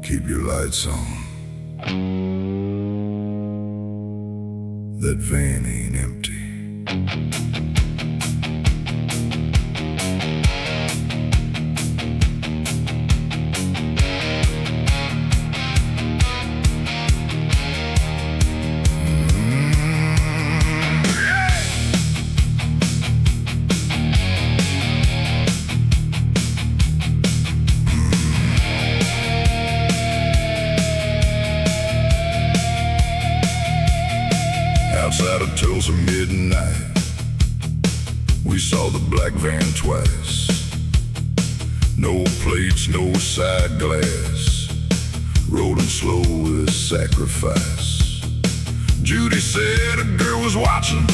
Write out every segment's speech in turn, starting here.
Keep your lights on. That van ain't empty. Outside of Tulsa midnight, we saw the black van twice. No plates, no side glass, rolling slow with sacrifice. Judy said a girl was watching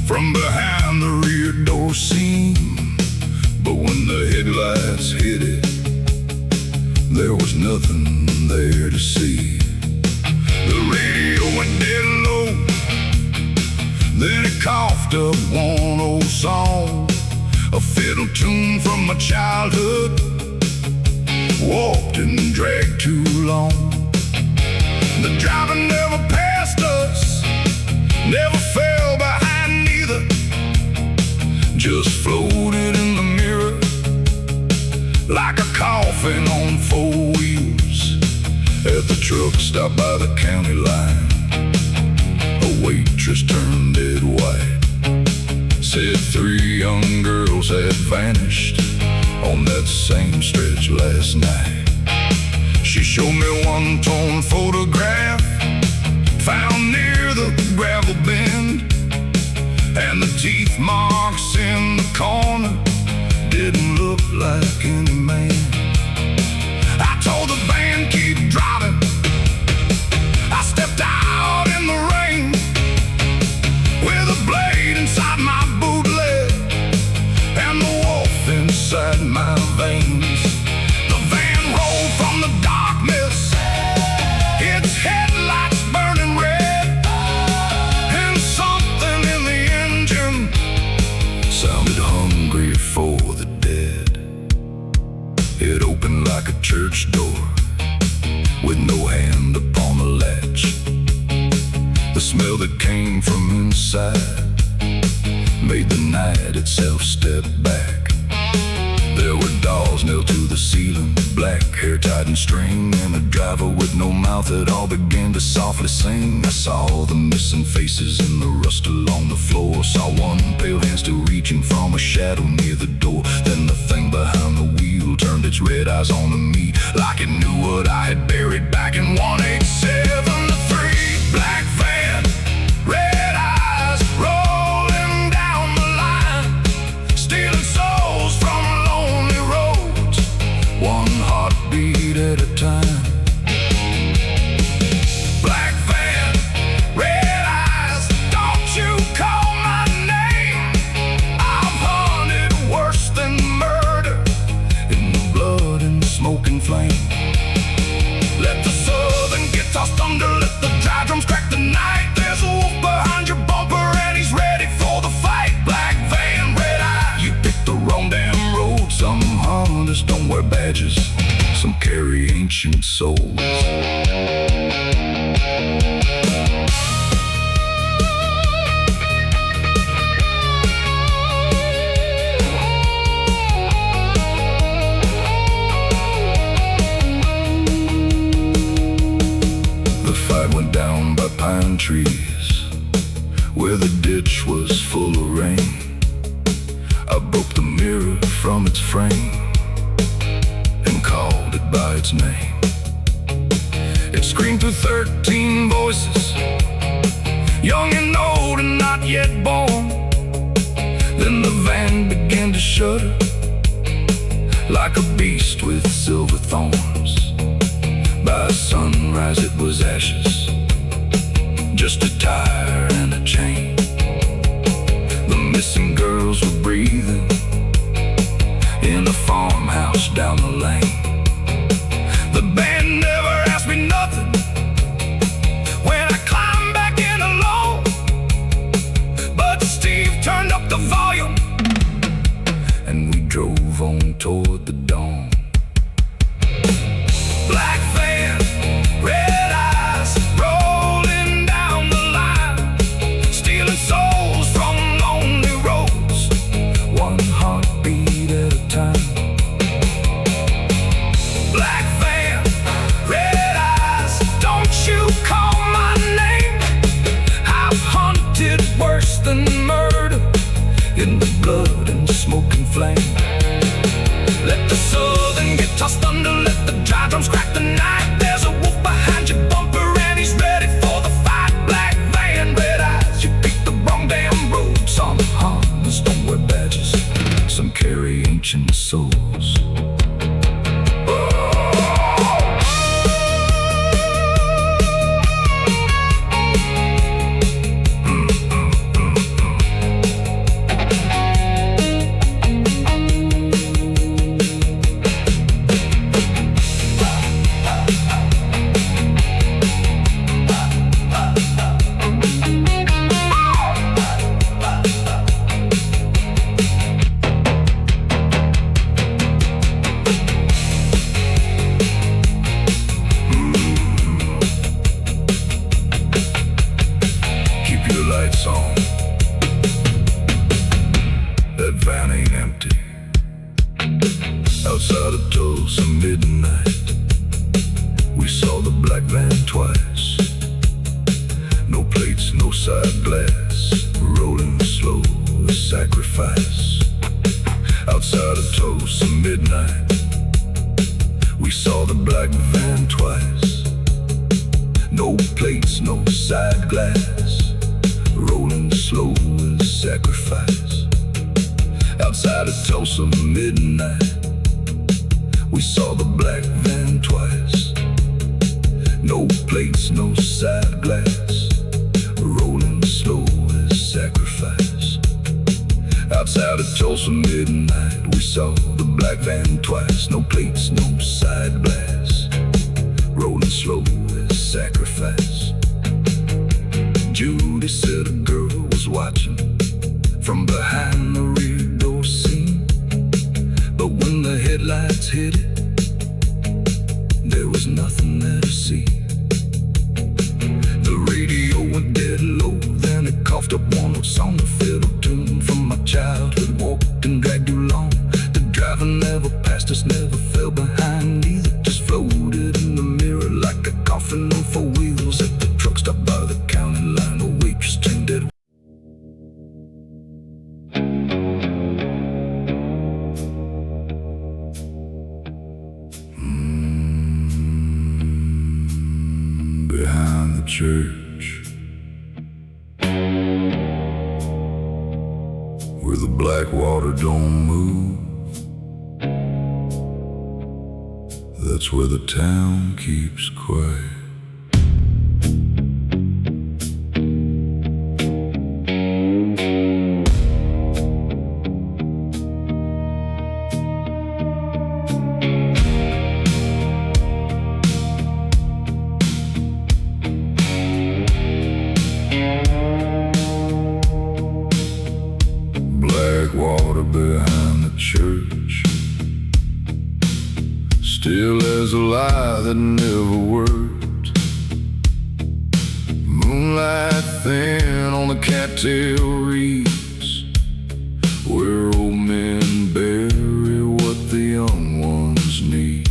from behind the rear door seam, but when the headlights hit it, there was nothing there to see. The radio went dead low, then it coughed up one old song, a fiddle tune from my childhood. Walked and dragged too long. The driver never passed us, never fell behind either, just floated in the mirror like a coffin on four wheels. At the truck stop by the county line, a waitress turned dead white, said 3 young girls had vanished on that same stretch last night. She showed me one torn photograph found near the gravel bend, and the teeth marks in the corner didn't look like any man. I told the band keep driving. I stepped out in the rain with a blade inside my bootleg and the wolf inside my veins. The van rolled from the darkness, its headlights burning red, and something in the engine sounded hungry for the dead. It opened like a church door with no hand upon the latch. The smell that came from inside made the night itself step back. There were dolls nailed to the ceiling, black hair tied in string, and a driver with no mouth that all began to softly sing. I saw the missing faces in the rust along the floor, saw one pale hand still reaching from a shadow near the door. Then the thing behind the wheel turned its red eyes on me like it knew what I had buried back in 1873. Black van, red eyes, rolling down the line, stealing souls from lonely roads, one heartbeat at a time. Black van, red eyes, don't you call my name. I've hunted worse than murder in the blood and smoking flame. Let the southern guitars thunder, let the dry drums crack the night. There's a wolf behind your bumper and he's ready for the fight. Black van, red eye, you picked the wrong damn road. Some hunters don't wear badges, some carry ancient souls. The fight went down by pine trees where the ditch was full of rain. I broke the mirror from its frame and called it by its name. It screamed through 13 voices, young and old and not yet born. Then the van began to shudder like a beast with silver thorns. By sunrise it was ashes, just a tire and a chain. The missing girls were breathing in a farmhouse down the lane. The band never asked me nothing when I climbed back in alone, but Steve turned up the volume and we drove on toward the dawn. Black van, red eyes, rolling down the line, stealing souls from lonely roads, one heartbeat at a time. Black van, red eyes, don't you call my name. I've hunted worse than murder in the blood and smoking flame. Let the southern get tossed under, let the dry drums crack the night. There's a wolf behind your bumper and he's ready for the fight. Black van, red eyes, you picked the wrong damn road. Some Huns don't wear badges, some carry ancient souls. Song. That van ain't empty. Outside of Tulsa midnight, we saw the black van twice. No plates, no side glass, rolling slow, a sacrifice. Outside of Tulsa midnight, we saw the black van twice. No plates, no side glass, rolling slow as sacrifice. Outside of Tulsa midnight, we saw the black van twice. No plates, no side glass, rolling slow as sacrifice. Outside of Tulsa midnight, we saw the black van twice. No plates, no side glass, rolling slow as sacrifice. Judy said a girl was watching from behind the rear door scene, but when the headlights hit it, there was nothing there to see. The radio went dead low, then it coughed up one note song, a fiddle tune from my childhood. Walked and dragged you along. The driver never passed us, never fell behind either, just floated in the mirror like a coffin on four wheels. At the truck stop by the county line, a waitress chained dead. Behind the church, where the black water don't move, that's where the town keeps quiet. Water behind the church, still as a lie that never worked. Moonlight thin on the cattail reeds, where old men bury what the young ones need.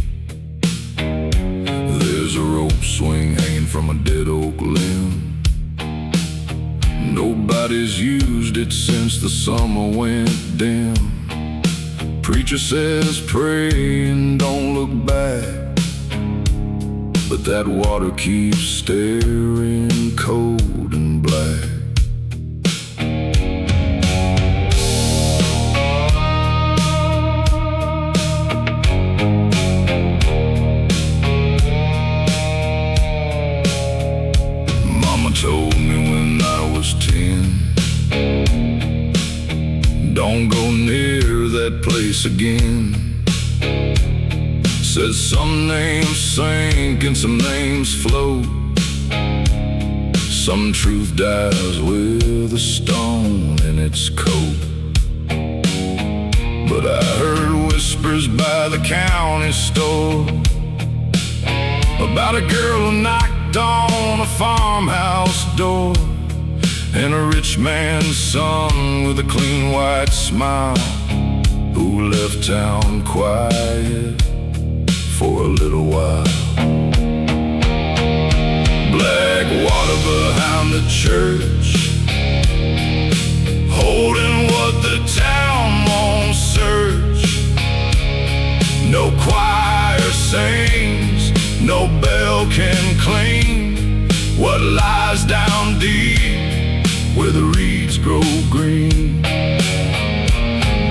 There's a rope swing hanging from a dead oak limb. Nobody's used it since the summer went dim. Preacher says pray and don't look back, but that water keeps staring cold and black. Mama told me when I was 10, don't go near that place again. Says some names sink and some names float, some truth dies with a stone in its coat. But I heard county store about a girl who knocked on a farmhouse door, and a rich man's son with a clean white smile who left town quiet for a little while. Black water behind the church, holding what the town won't search. No choir sings, no bell can cling what lies down deep where the reeds grow green.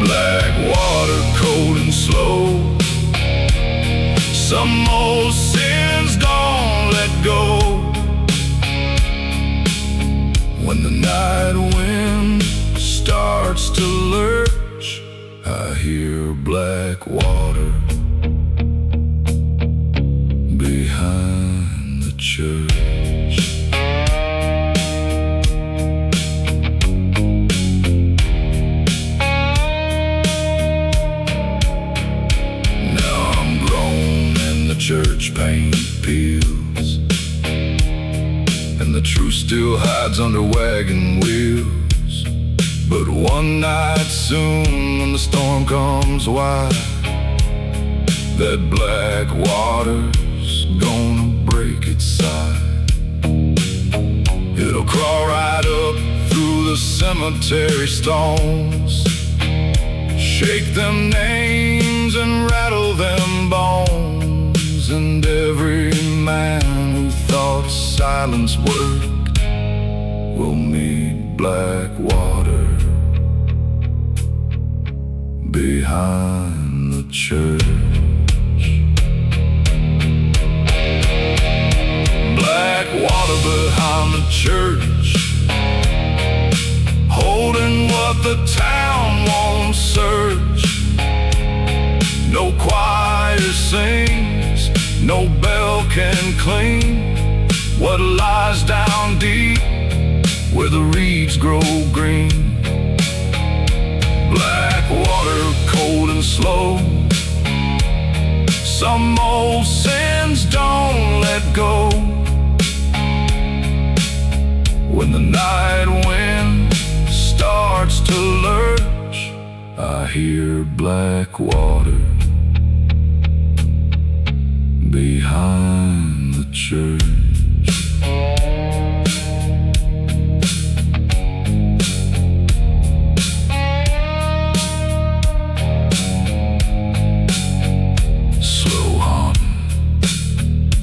Black water, cold and slow, some old sins don't let go. When the night wind starts to lurch, I hear black water behind the church. Now I'm grown and the church paint peels, and the truth still hides under wagon wheels. But one night soon when the storm comes wide, that black water's gonna break its side. It'll crawl right up through the cemetery stones, shake them names and rattle them bones. And every man who thought silence worked will meet black water behind the church. Black water behind the church, holding what the town won't search. No choir sings, no bell can cling what lies down deep where the reeds grow green. Black water, cold and slow, some old sins don't let go. When the night wind starts to lurch, I hear black water behind the church.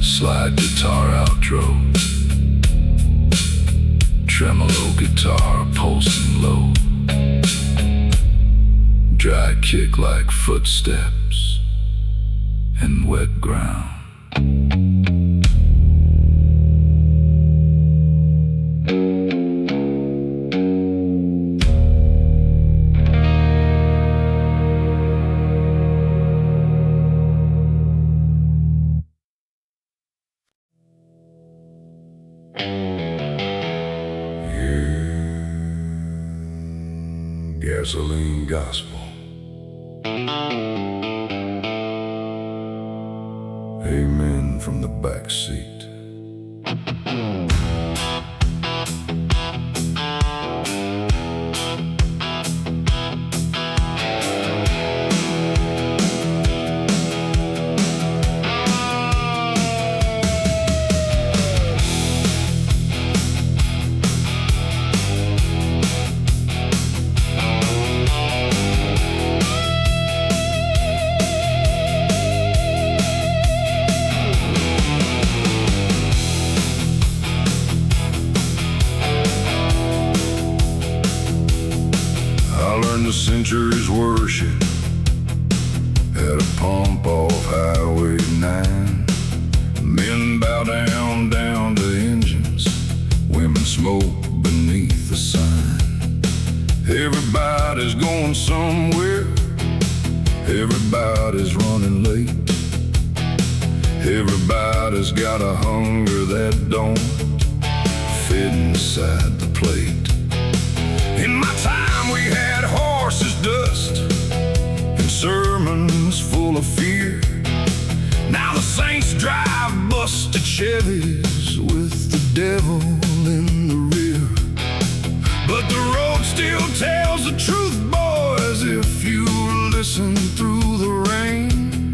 Slide guitar outro, tremolo guitar pulsing low, dry kick like footsteps in wet ground. Gasoline gospel. Amen from the back seat. The century's worship at a pump off Highway 9. Men bow down to engines, women smoke beneath the sign. Everybody's going somewhere, everybody's running late. Everybody's got a hunger that don't fit inside the plate. In my time we had horses dust and sermons full of fear. But the road still tells the truth, boys. If you listen through the rain,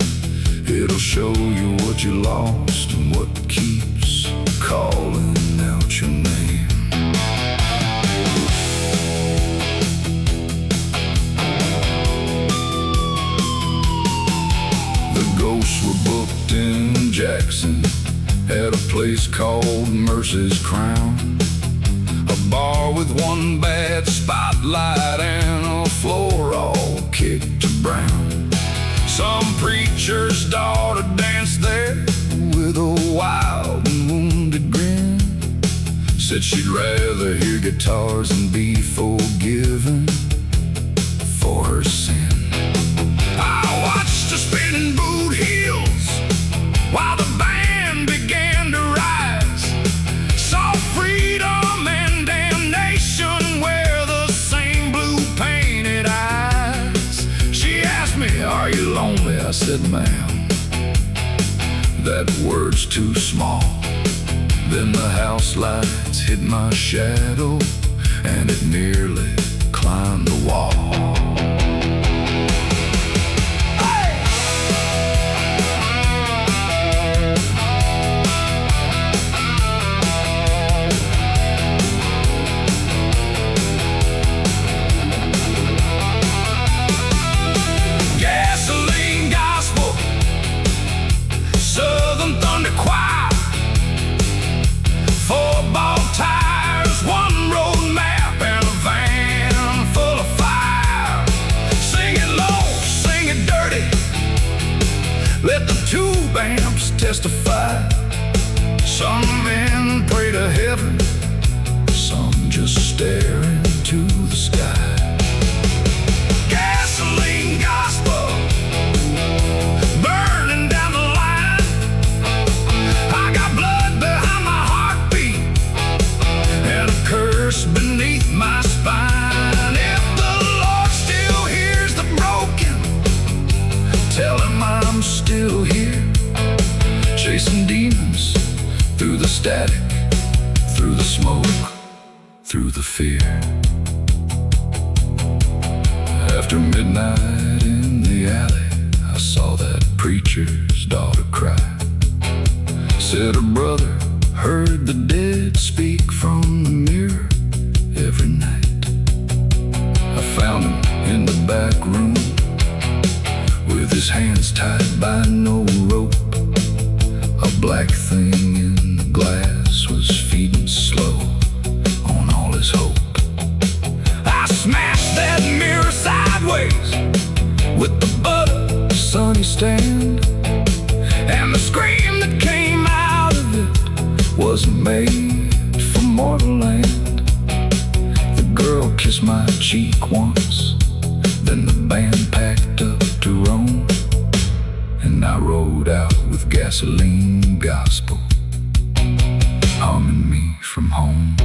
it'll show you what you lost and what keeps calling out your name. The ghosts were booked in Jackson at a place called Mercy's Crown, a bar with one bad spotlight and a floor all kicked to brown. Some preacher's daughter danced there with a wild and wounded grin. Said she'd rather hear guitars than be forgiven for her sin. I watched her spinning boot heels while the band began to rise. Saw freedom and damnation wear the same blue painted eyes. She asked me, "Are you lonely?" I said, "Ma'am, that word's too small." Then the house lights hit my shadow and it nearly climbed the wall. Let the tube amps testify. Some men pray to heaven, some just stare into the sky. Gasoline gospel burning down the line. I got blood behind my heartbeat and a curse beneath my spine. If the Lord still hears the broken, tell him I'm still here, chasing demons through the static, through the smoke, through the fear. After midnight in the alley, I saw that preacher's daughter cry. Said her brother heard the dead speak from the mirror every night. I found him in the back room with his hands tied by no rope. A black thing in the glass was feeding slow on all his hope. I smashed that mirror sideways with the butter sunny stand, and the scream that came out of it wasn't made for mortal land. The girl kissed my cheek once, then the band packed up to roam, and I rode out with gasoline gospel humming me from home.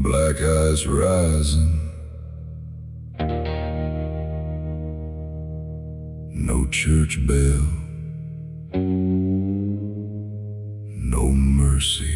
Black eyes rising, no church bell, no mercy.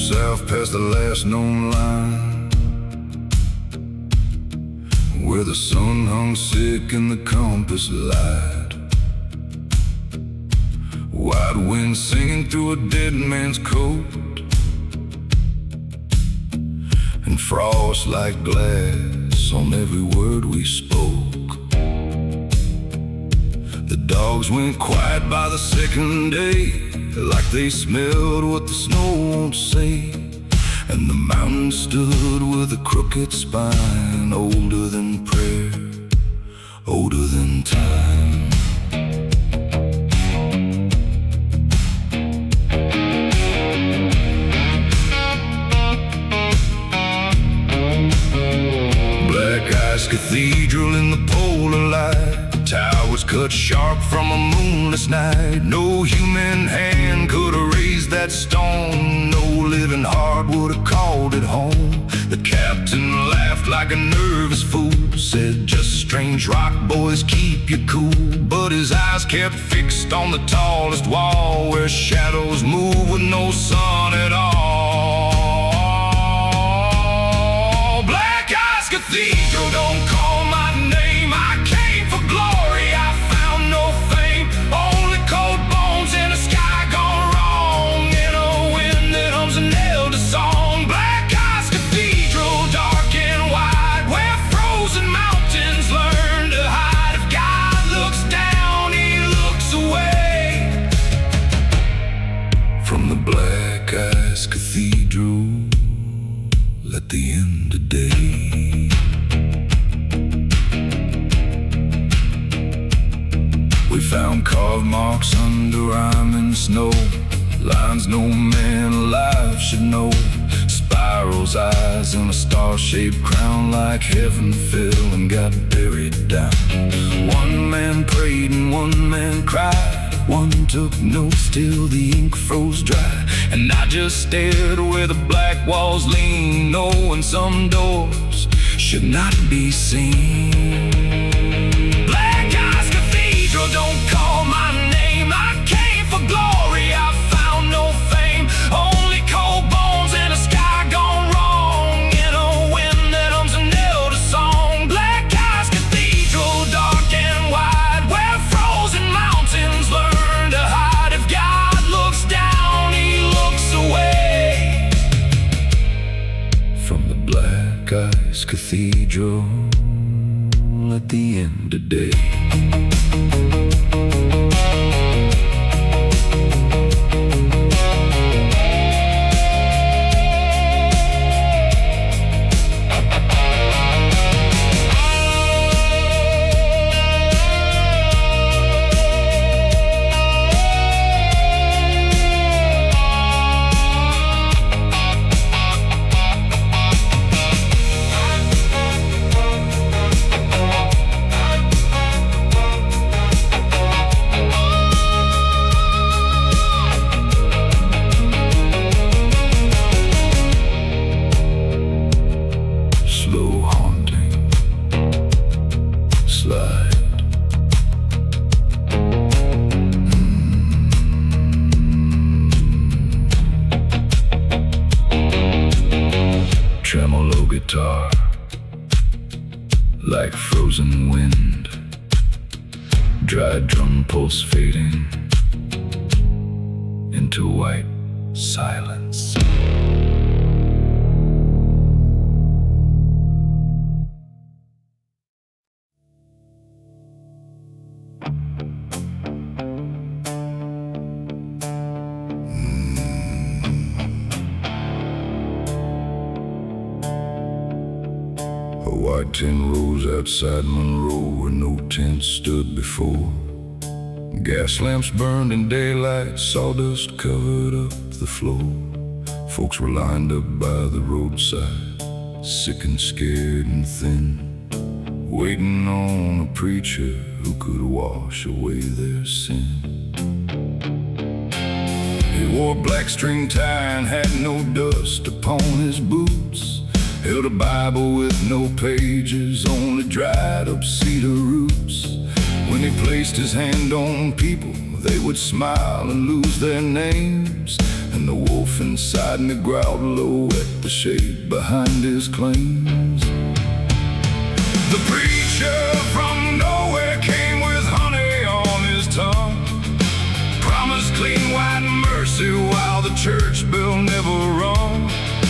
south past the last known line, where the sun hung sick in the compass light. Wide wind singing through a dead man's coat, and frost like glass on every word we spoke. The dogs went quiet by the second day, like they smelled what the snow won't say. And the mountain stood with a crooked spine, older than prayer, older than time. Ice Cathedral in the polar light, towers cut sharp from a moonless night. No human hand could have raised that stone, no living heart would have called it home. The captain laughed like a nervous fool, said just strange rock boys, keep you cool. But his eyes kept fixed on the tallest wall, where shadows move with no sun at all. Cathedral, don't call my name. I came for glory, I found no fame. Only cold bones in a sky gone wrong, in a wind that hums an elder song. Black Ice Cathedral, dark and wide, where frozen mountains learn to hide. If God looks down, he looks away. From the Black Ice Cathedral, let the end of day. We found carved marks under rime and snow, lines no man alive should know. Spirals, eyes, and a star-shaped crown, like heaven fell and got buried down. One man prayed and one man cried, one took notes till the ink froze dry. And I just stared where the black walls lean, knowing some doors should not be seen. Don't call my name, I came for glory, I found no fame. Only cold bones in a sky gone wrong, in a wind that hums an elder song. Black Ice Cathedral, dark and wide, where frozen mountains learn to hide. If God looks down, he looks away. From the Black Ice Cathedral, at the end of day. Tremolo guitar, like frozen wind, dry drum pulse fading into white silence. A white tin rose outside Monroe, where no tent stood before. Gas lamps burned in daylight, sawdust covered up the floor. Folks were lined up by the roadside, sick and scared and thin, waiting on a preacher who could wash away their sin. He wore a black string tie and had no dust upon his boots, held a Bible with no pages, only dried up cedar roots. When he placed his hand on people, they would smile and lose their names. And the wolf inside me growled low at the shade behind his claims. The preacher from nowhere came with honey on his tongue, promised clean white mercy while the church bell never rung.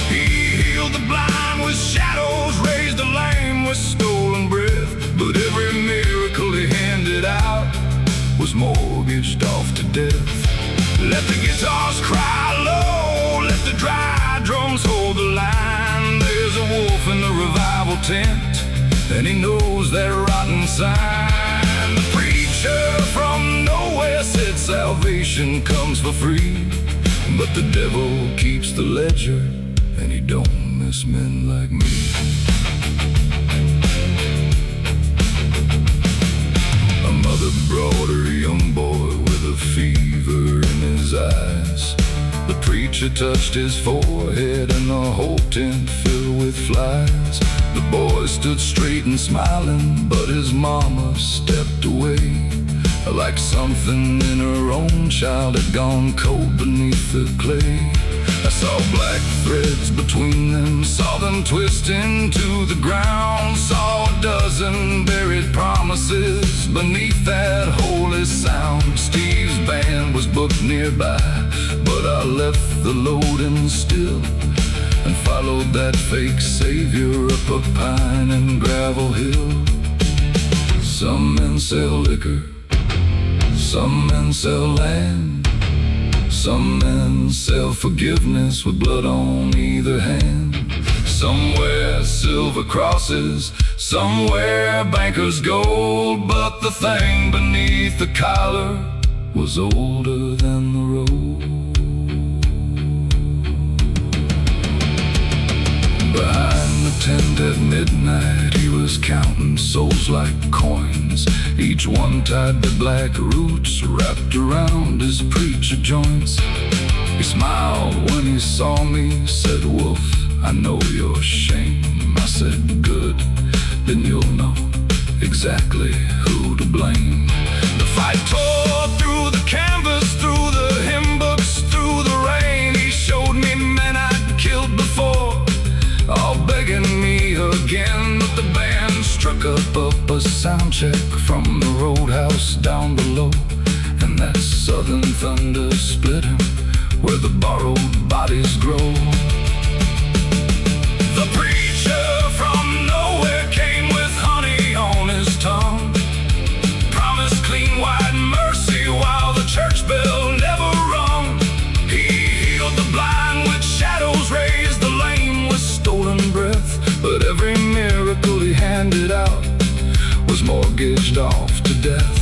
He healed the blind with shadows, raised the lame with stolen breath, but every miracle he handed out was mortgaged off to death. Let the guitars cry low, let the dry drums hold the line. There's a wolf in the revival tent, and he knows that rotten sign. The preacher from nowhere said salvation comes for free, but the devil keeps the ledger, and he don't miss men like me. A mother brought her young boy with a fever in his eyes. The preacher touched his forehead and the whole tent filled with flies. The boy stood straight and smiling, but his mama stepped away, like something in her own child had gone cold beneath the clay. I saw black threads between them, saw them twist into the ground, saw a dozen buried promises beneath that holy sound. Steve's band was booked nearby, but I left the loading still and followed that fake savior up a pine and gravel hill. Some men sell liquor, some men sell land, some men sell forgiveness with blood on either hand. Some wear silver crosses, some wear banker's gold, but the thing beneath the collar was older than the road. Behind the tent at midnight, he was counting souls like coins, each one tied to black roots wrapped around his preacher joints. He smiled when he saw me, said, "Wolf, I know your shame." I said, "Good, then you'll know exactly who to blame." The fight tore through the canvas, through the hymn books, through the rain. He showed me men I'd killed before, all begging me again. But the band struck up a sound check from the roadhouse down below, and that southern thunder split him where the borrowed bodies grow. The preacher from nowhere came with honey on his tongue, promised clean white mercy while the church bell never rung. He healed the blind with shadows, raised the lame with stolen breath, but every miracle he handed out was mortgaged off to death.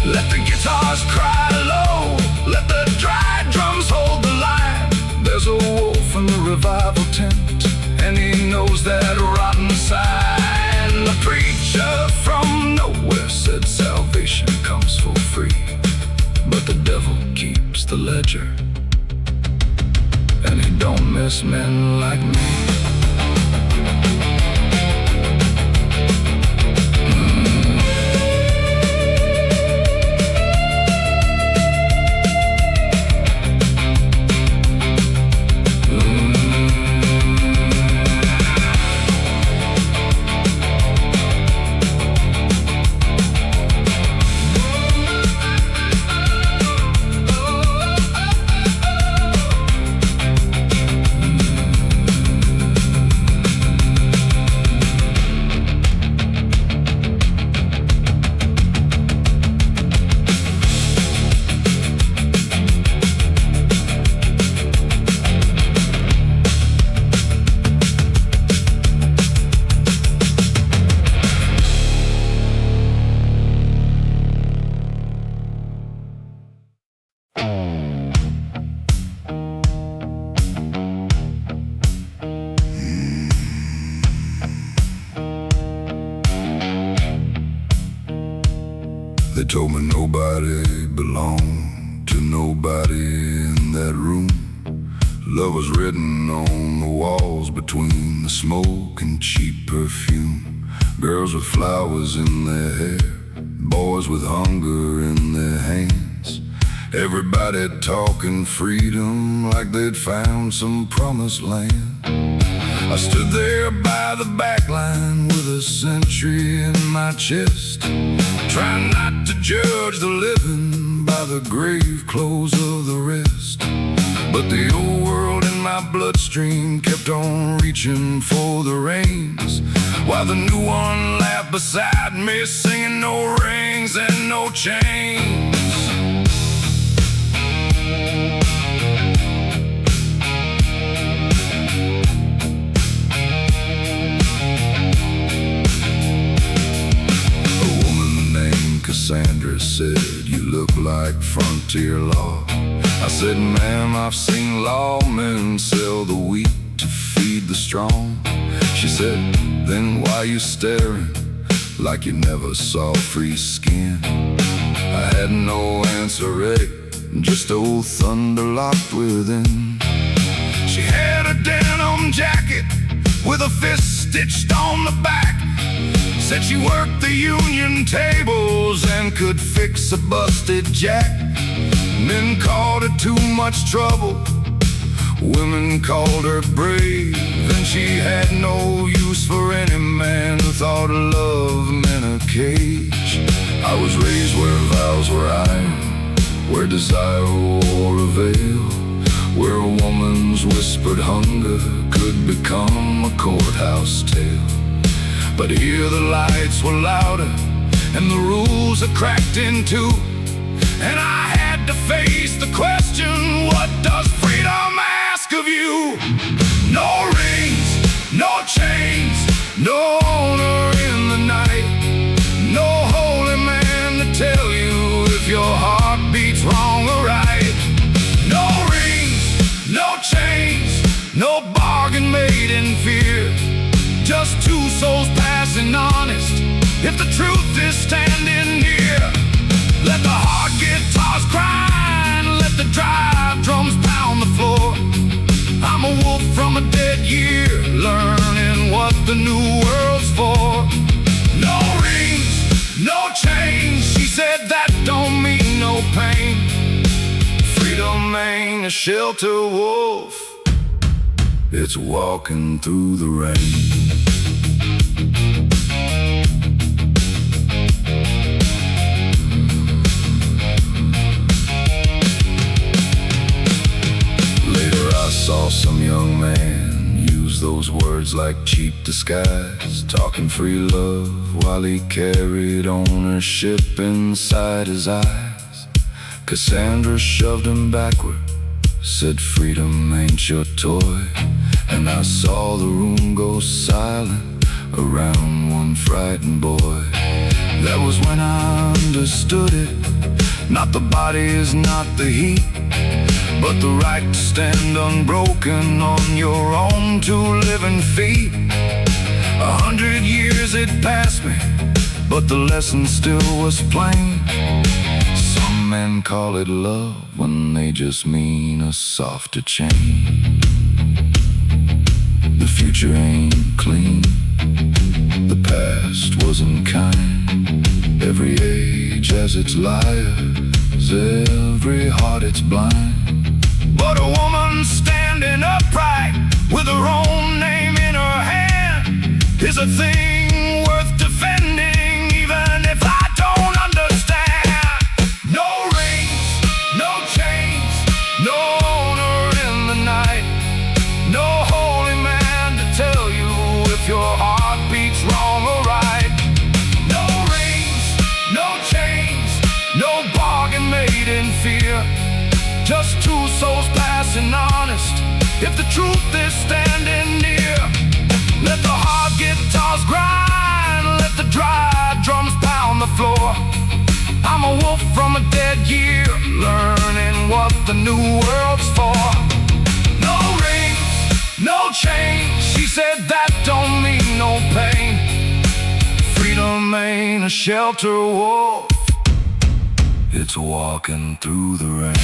Let the guitars cry low, let the dry drums hold the line. There's a wolf in the revival tent, and he knows that rotten sign. The preacher from nowhere said salvation comes for free, but the devil keeps the ledger, and he don't miss men like me. They told me nobody belonged to nobody in that room. Love was written on the walls between the smoke and cheap perfume. Girls with flowers in their hair, boys with hunger in their hands. Everybody talking freedom like they'd found some promised land. I stood there by the back line with a century in my chest, trying not to judge the living by the grave clothes of the rest. But the old world in my bloodstream kept on reaching for the reins, while the new one laughed beside me, singing no rings and no chains. Sandra said, "You look like frontier law." I said, "Ma'am, I've seen lawmen sell the wheat to feed the strong." She said, "Then why you staring like you never saw free skin?" I had no answer ready, just old thunder locked within. She had a denim jacket with a fist stitched on the back, said she worked the union tables and could fix a busted jack. Men called her too much trouble, women called her brave, and she had no use for any man who thought love meant a cage. I was raised where vows were iron, where desire wore a veil, where a woman's whispered hunger could become a courthouse tale. But here the lights were louder and the rules are cracked in two, and I had to face the question, what does freedom ask of you? No rings, no chains, no honor in the night, no holy man to tell you if your heart beats wrong or right. No rings, no chains, no bargain made in fear, just two souls passing honest, if the truth is standing near. Let the hard guitars grind, let the drive drums pound the floor. I'm a wolf from a dead year, learning what the new world's for. No rings, no chains, she said, that don't mean no pain. Freedom ain't a shelter wolf, it's walking through the rain. Later I saw some young man use those words like cheap disguise, talking free love while he carried ownership inside his eyes. Cassandra shoved him backward, said freedom ain't your toy, and I saw the room go silent around one frightened boy. That was when I understood it, not the body is not the heat, but the right to stand unbroken on your own two living feet. 100 years had passed me, but the lesson still was plain. Some men call it love when they just mean a softer chain. The future ain't clean, the past wasn't kind. Every age has its liars, every heart its blind. But a woman standing upright with her own name in her hand is a thing worth defending, even if I don't understand. No rings, no chains, no honor in the night, no holy man to tell you if your heart beats wrong or right. No rings, no chains, no bargain made in fear, just two souls passing honest, if the truth is standing near. Let the hard guitars grind, let the dry drums pound the floor. I'm a wolf from a dead year, learning what the new world's for. No rings, no chains, she said, that don't mean no pain. Freedom ain't a shelter wolf, it's walking through the rain.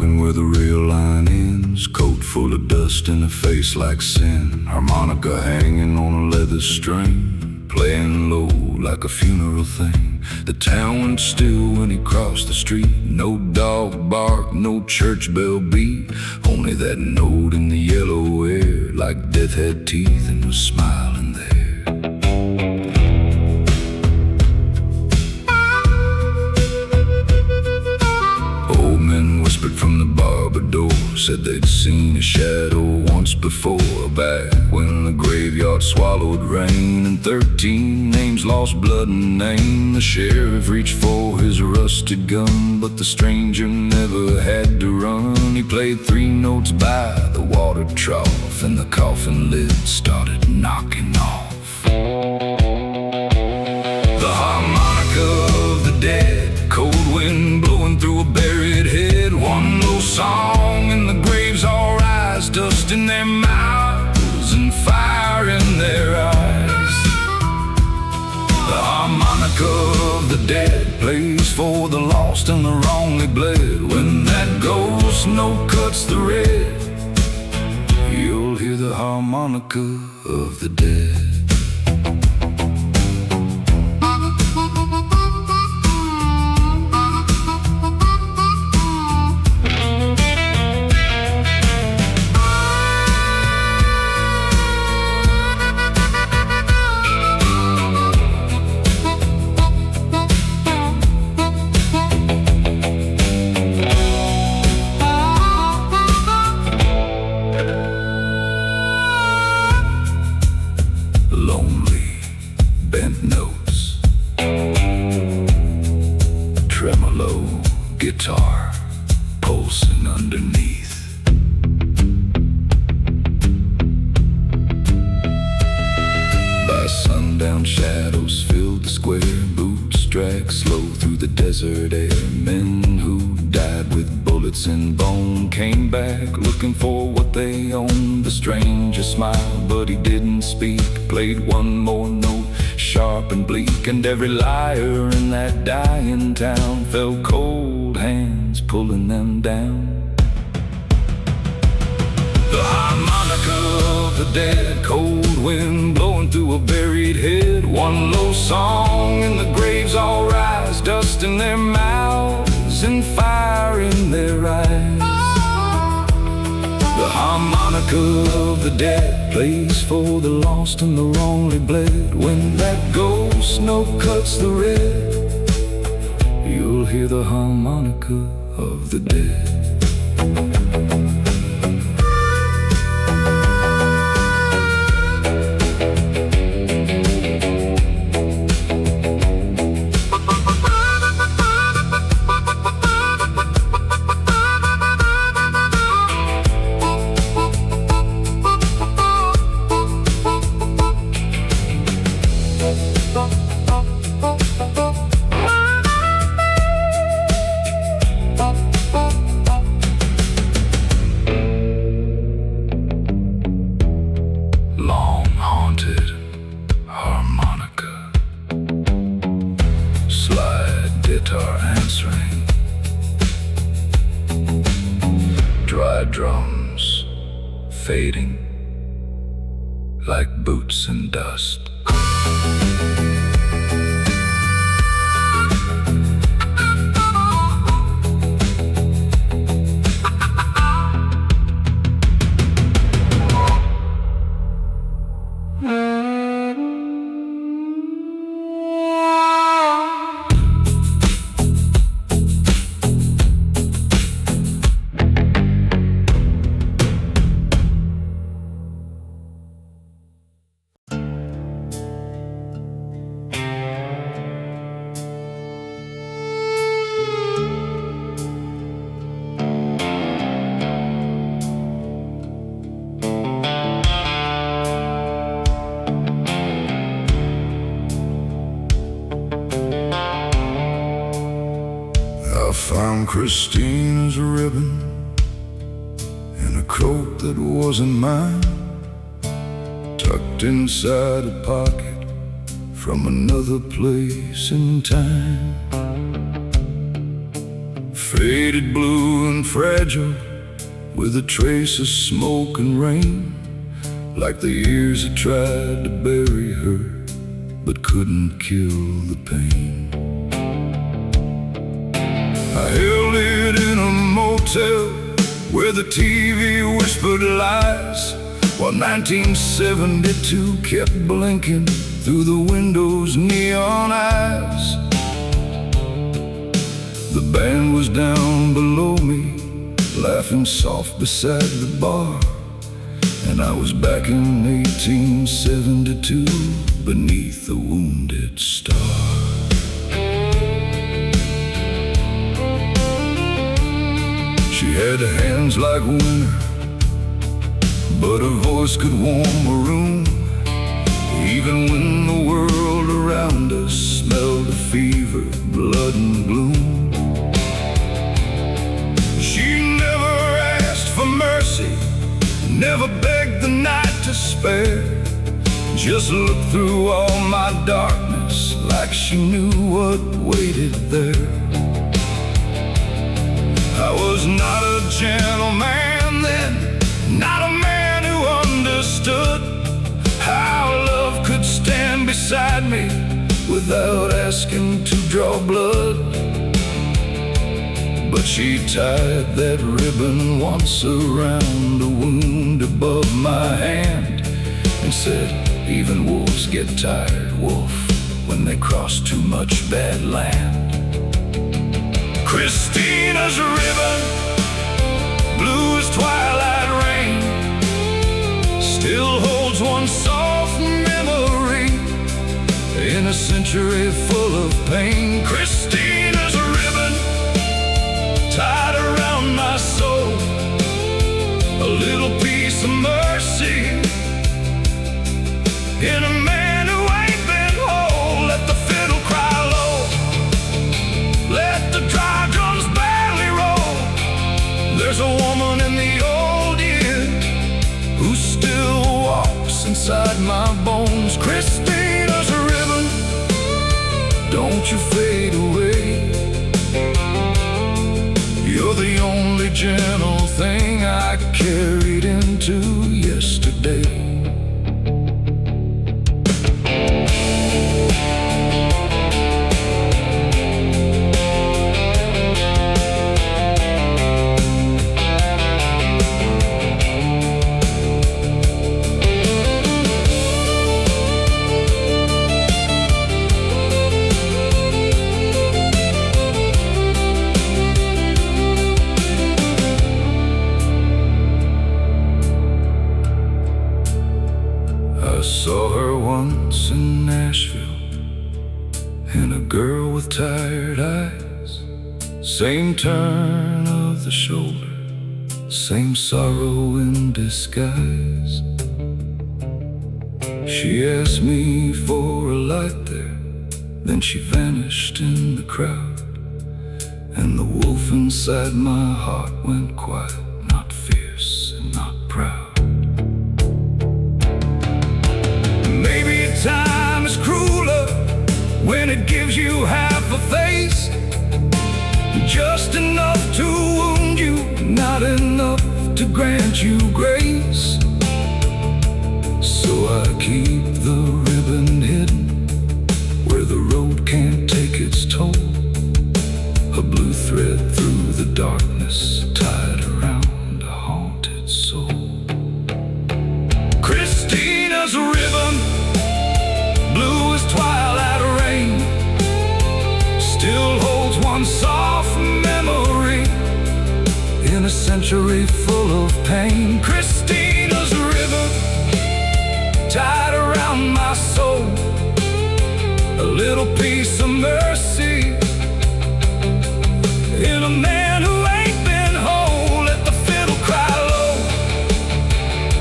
walking where the rail line ends, coat full of dust and a face like sin. Harmonica hanging on a leather string, playing low like a funeral thing. The town went still when he crossed the street. No dog bark, no church bell beat, only that note in the yellow air, like death had teeth and was smiling there. Old men whispered from the barber door, said they'd seen a shadow once before, back when the graveyard swallowed rain and 13 names lost blood and name. The sheriff reached for his rusted gun, but the stranger never had to run. He played 3 notes by the water trough, and the coffin lid started knocking off. The harmonica of the dead, cold wind blowing through a buried head. One low song and the graves all rise, dust in their mouths and fire in their eyes. The harmonica of the dead plays for the lost and the wrongly bled. When that ghost note cuts the red, you'll hear the harmonica of the dead. Guitar pulsing underneath. By sundown shadows filled the square, boots dragged slow through the desert air. Men who died with bullets and bone came back looking for what they owned. The stranger smiled but he didn't speak, played one more note sharp and bleak, and every liar in that dying town felt cold hands pulling them down. The harmonica of the dead, cold wind blowing through a buried head. One low song and the graves all rise, dust in their mouths and fire in their eyes. The harmonica of the dead plays for the lost and the wrongly bled. When that ghost note cuts the red, you'll hear the harmonica of the dead. Guitar answering, dry drums fading like boots and dust. Found Christina's ribbon in a coat that wasn't mine, tucked inside a pocket from another place in time. Faded blue and fragile, with a trace of smoke and rain, like the years that tried to bury her, but couldn't kill the pain. I held it in a motel, where the TV whispered lies, while 1972 kept blinking through the window's neon eyes. The band was down below me, laughing soft beside the bar, and I was back in 1872 beneath a wounded star. She had hands like winter, but her voice could warm a room, even when the world around us smelled of fever, blood and gloom. Mercy, never begged the night to spare, just looked through all my darkness like she knew what waited there. I was not a gentleman then, not a man who understood how love could stand beside me without asking to draw blood. But she tied that ribbon once around a wound above my hand and said, even wolves get tired, wolf, when they cross too much bad land. Christina's ribbon, blue as twilight rain, still holds one soft memory in a century full of pain. Christina's ribbon, tied around my soul, a little piece of mercy in a man who ain't been whole. Let the fiddle cry low, let the dry drums barely roll. There's a woman in the old year who still walks inside my bones. Christina's a ribbon, don't you fade away. You're the only gentle thing I carried into yesterday. Saw her once in Nashville, and a girl with tired eyes, same turn of the shoulder, same sorrow in disguise. She asked me for a light there, then she vanished in the crowd, and the wolf inside my heart went quiet, not fierce and not proud. Time is crueler when it gives you half a face, just enough to wound you, not enough to grant you grace. So I keep the ribbon hidden where the road can't take its toll, a blue thread through the darkness tied around a haunted soul. Christina's ribbon, blue as twilight rain, still holds one soft memory in a century full of pain. Christina's ribbon, tied around my soul, a little piece of mercy in a man who ain't been whole. Let the fiddle cry low,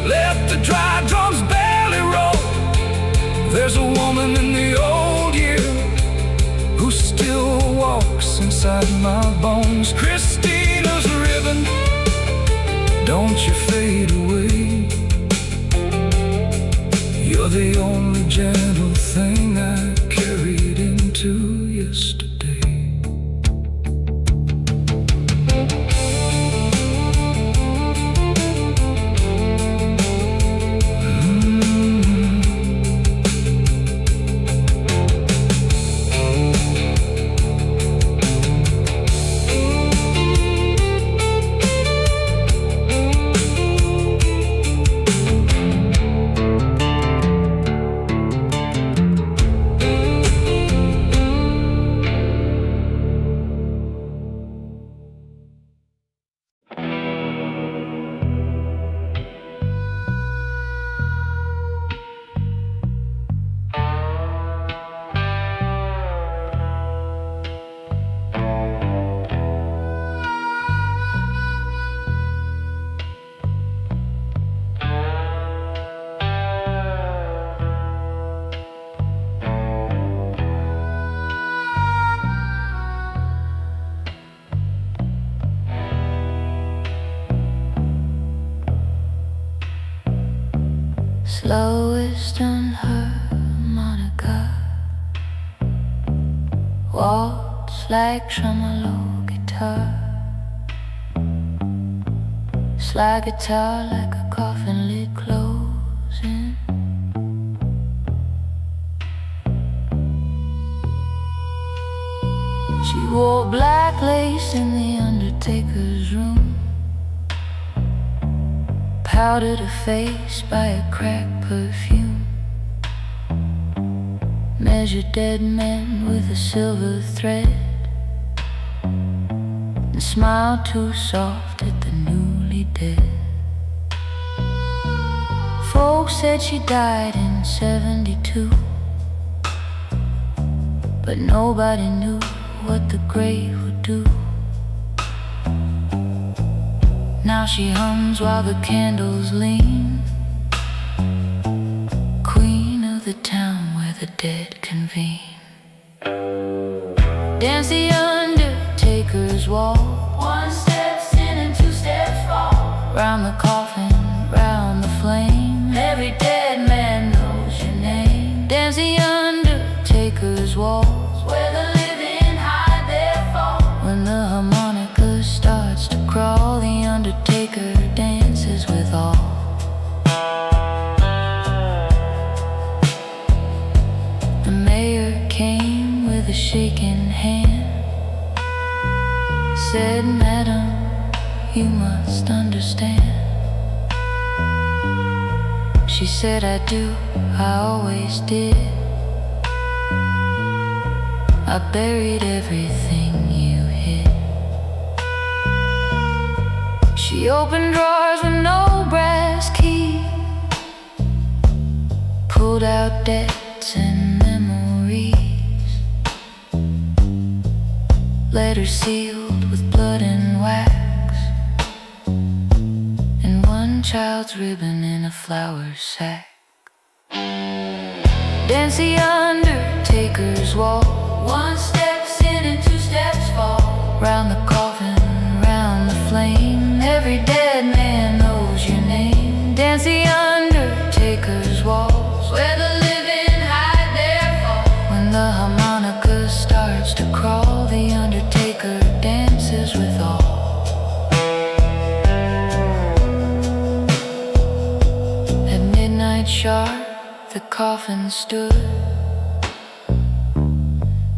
let the dry drums barely roll. There's a woman in the old year who still walks inside my bones. Christina's ribbon, don't you fade away. You're the only gentle thing I carried into yesterday. slowest on harmonica, waltz like tremolo guitar, slide guitar like a coffin lid closing. She wore black lace in the Undertaker's room, powdered her face by a cracked perfume, measured dead men with a silver thread, and smiled too soft at the newly dead. Folks said she died in '72, but nobody knew what the grave would do. Now she hums while the candles lean, queen of the town where the dead convene. Dance the Undertaker's waltz, 1 step in and 2 steps fall, round the coffin, round the flame, every dead man knows your name. Dance the Undertaker's waltz, where the living hide their fall. When the harmonica starts to crawl, the Undertaker dances with all. The mayor came with a shaking hand, said, "Madam, you must understand." She said, "I do, I always did. I buried everything you hid." She opened drawers with no brass key, pulled out debts and memories, letters sealed with blood and wax, and one child's ribbon in a flour sack. Dance the Undertaker's waltz, 1 step in and 2 steps fall, round the coffin, round the flame, every dead man knows your name. Dance the Undertaker's waltz, where the living hide their fall. When the harmonica starts to crawl, the Undertaker dances with all. At midnight sharp, the coffin stood,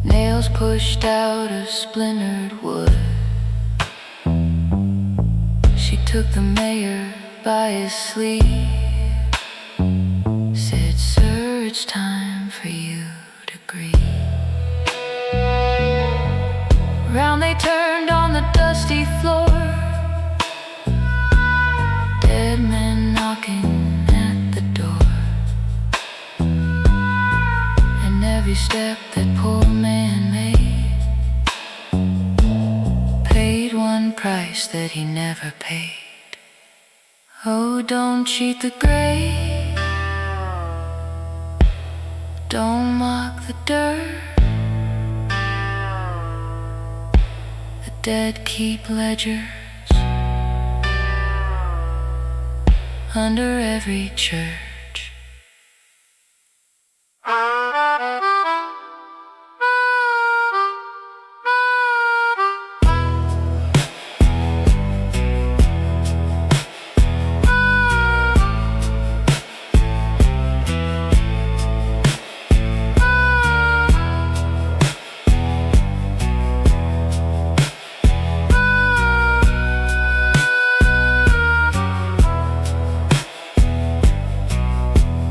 nails pushed out of splintered wood. She took the mayor by his sleeve, said, "Sir, it's time for you to grieve." Round they turned on the dusty floor, dead men knocking at the door, and every step that poor man made paid one price that he never paid. Oh, don't cheat the grave, don't mock the dirt. The dead keep ledgers under every church.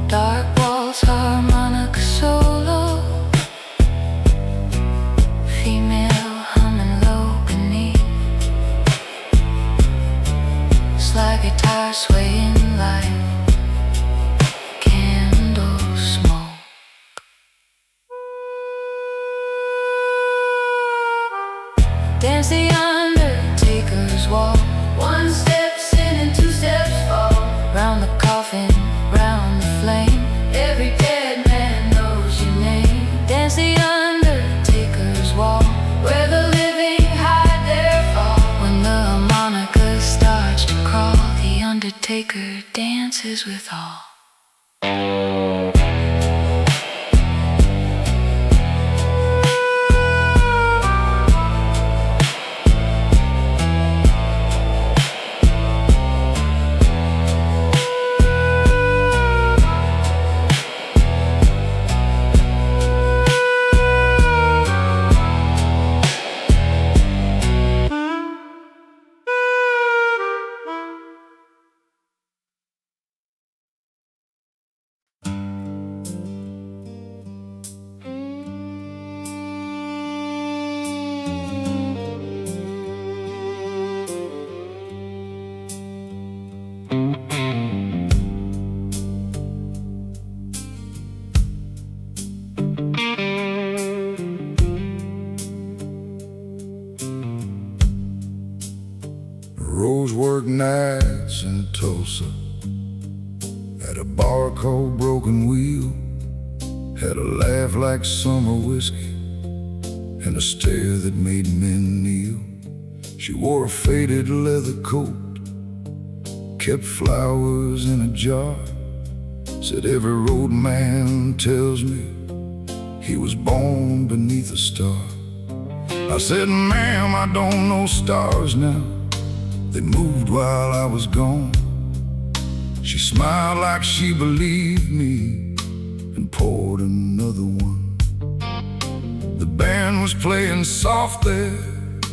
Dark waltz, harmonica solo, female humming low beneath, slide guitar swaying like candle smoke. Dance the Undertaker's waltz, 1 step in and 2 steps fall, round the coffin, round the flame, every dead man knows your name. Dance the Undertaker's waltz, where the living hide their fall. When the harmonica starts to crawl, the Undertaker dances with all. Rosework nights in Tulsa, at a bar called Broken Wheel, had a laugh like summer whiskey and a stare that made men kneel. She wore a faded leather coat, kept flowers in a jar, said every road man tells me he was born beneath a star. I said, ma'am, I don't know stars now, they moved while I was gone. She smiled like she believed me and poured another one. The band was playing soft there,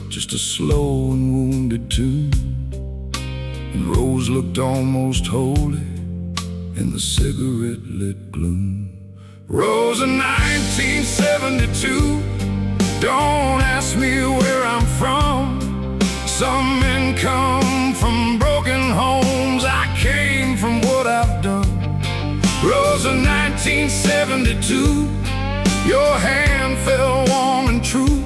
just a slow and wounded tune, and Rose looked almost holy in the cigarette-lit gloom. Rose of 1972, don't ask me where I'm from. Some men come from broken homes, I came from what I've done. Rose of 1972, your hand fell warm and true,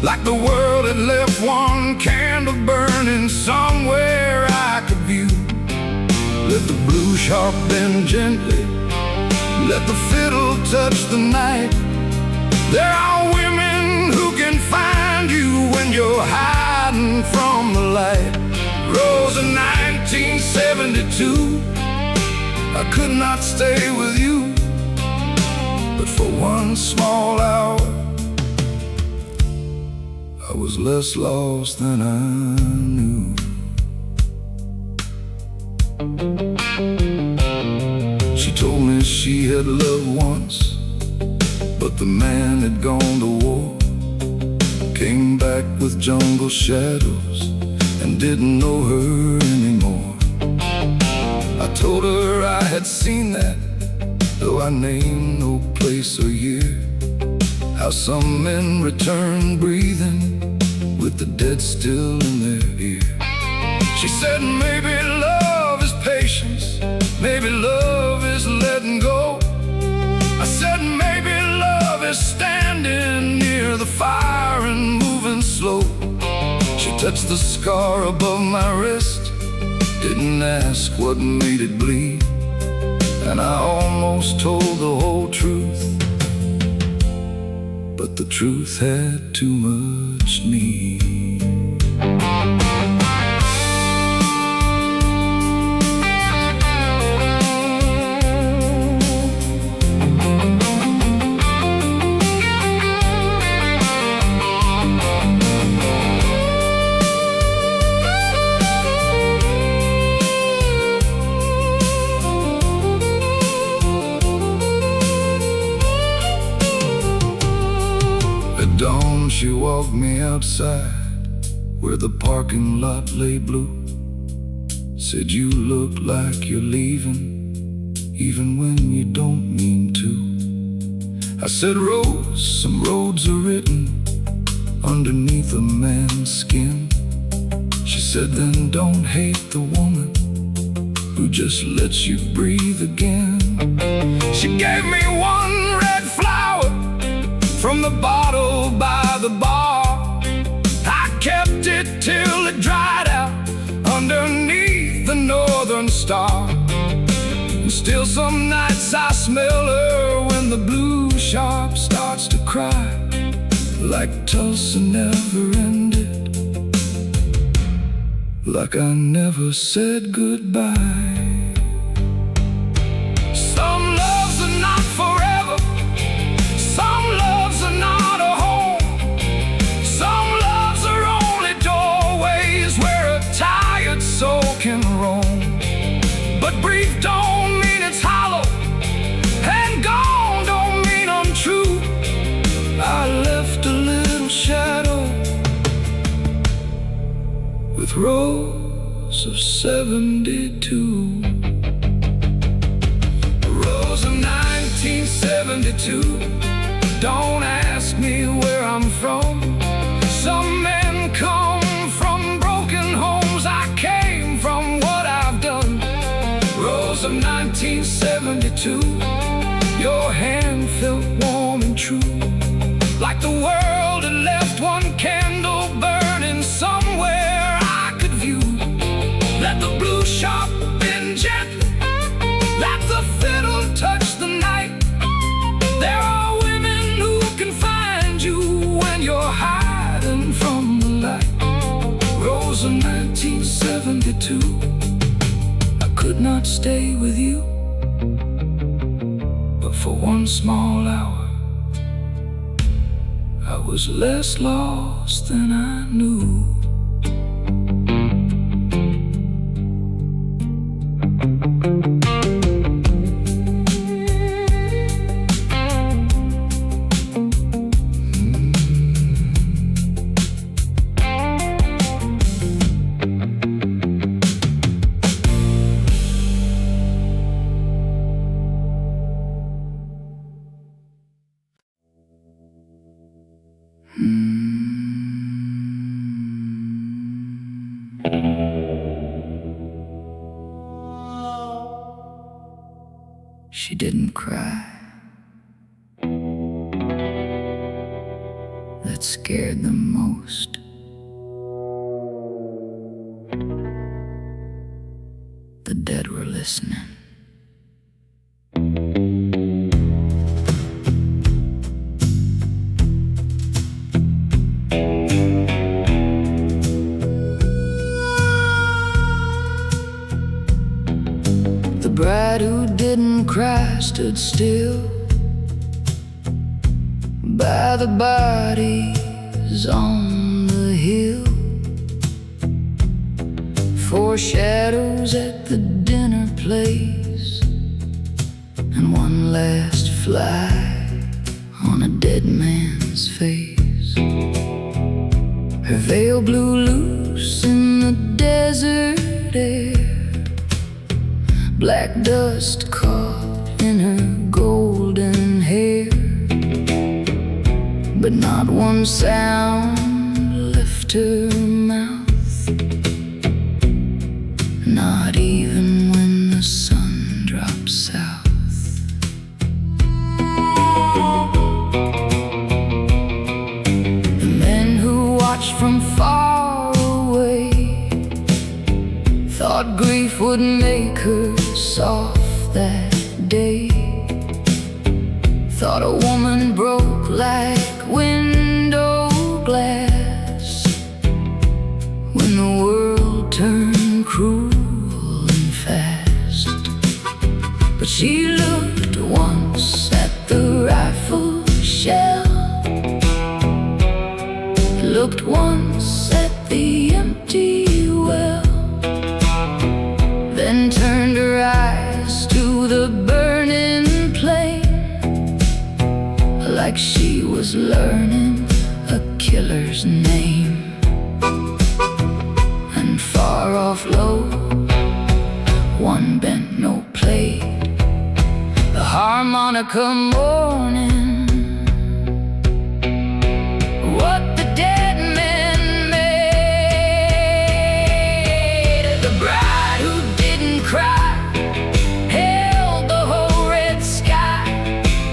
like the world had left one candle burning somewhere I could view. Let the blues harp bend gently, let the fiddle touch the night. There are women who can find you when you're hiding from the light. Rose of 1972, I could not stay with you, but for one small hour I was less lost than I knew. She told me she had loved once, but the man had gone to war, came back with jungle shadows and didn't know her anymore. I told her I had seen that, though I named no place or year, how some men return breathing with the dead still in their ear. She said maybe love is patience, maybe love is letting go. I said maybe love is standing near the fire and moving slow. She touched the scar above my wrist, didn't ask what made it bleed, and I almost told the whole truth, but the truth had too much need. At dawn she walked me outside where the parking lot lay blue, said you look like you're leaving even when you don't mean to. I said, Rose, some roads are written underneath a man's skin. She said, then don't hate the woman who just lets you breathe again. She gave me one red flower from the bottle by the bar. I kept it till it dried out underneath the northern star. And still some nights I smell her when the blue sharp starts to cry, like Tulsa never ended, like I never said goodbye. with rows of 72. Rows of 1972. Don't ask me where I'm from. Some men come from broken homes. I came from what I've done. Rows of 1972. Your hand felt warm and true, like the world had left one candle burning somewhere I could view. Let the blues sharpen gently, let the fiddle touch the night. There are women who can find you when you're hiding from the light. Rose of 1972. I could not stay with you, but for one small hour I was less lost than I knew. She didn't cry. That scared them most. The dead were listening. The bride who didn't cry stood still by the bodies on the hill. Four shadows at the dinner place, and one last fly on a dead man's face. Her veil blew loose in the desert air, black dust caught in her golden hair, but not one sound left her mouth, not even when the sun dropped south. The men who watched from far away thought grief would make her soft that day. Thought a woman broke like window glass when the world turned cruel and fast. But she looked once at the rifle shell, looked once at the empty well, then turned her eyes to the burning plain, like she was learning a killer's name. And far off low, one bent note played the harmonica mourning what the dead men made. The bride who didn't cry held the whole red sky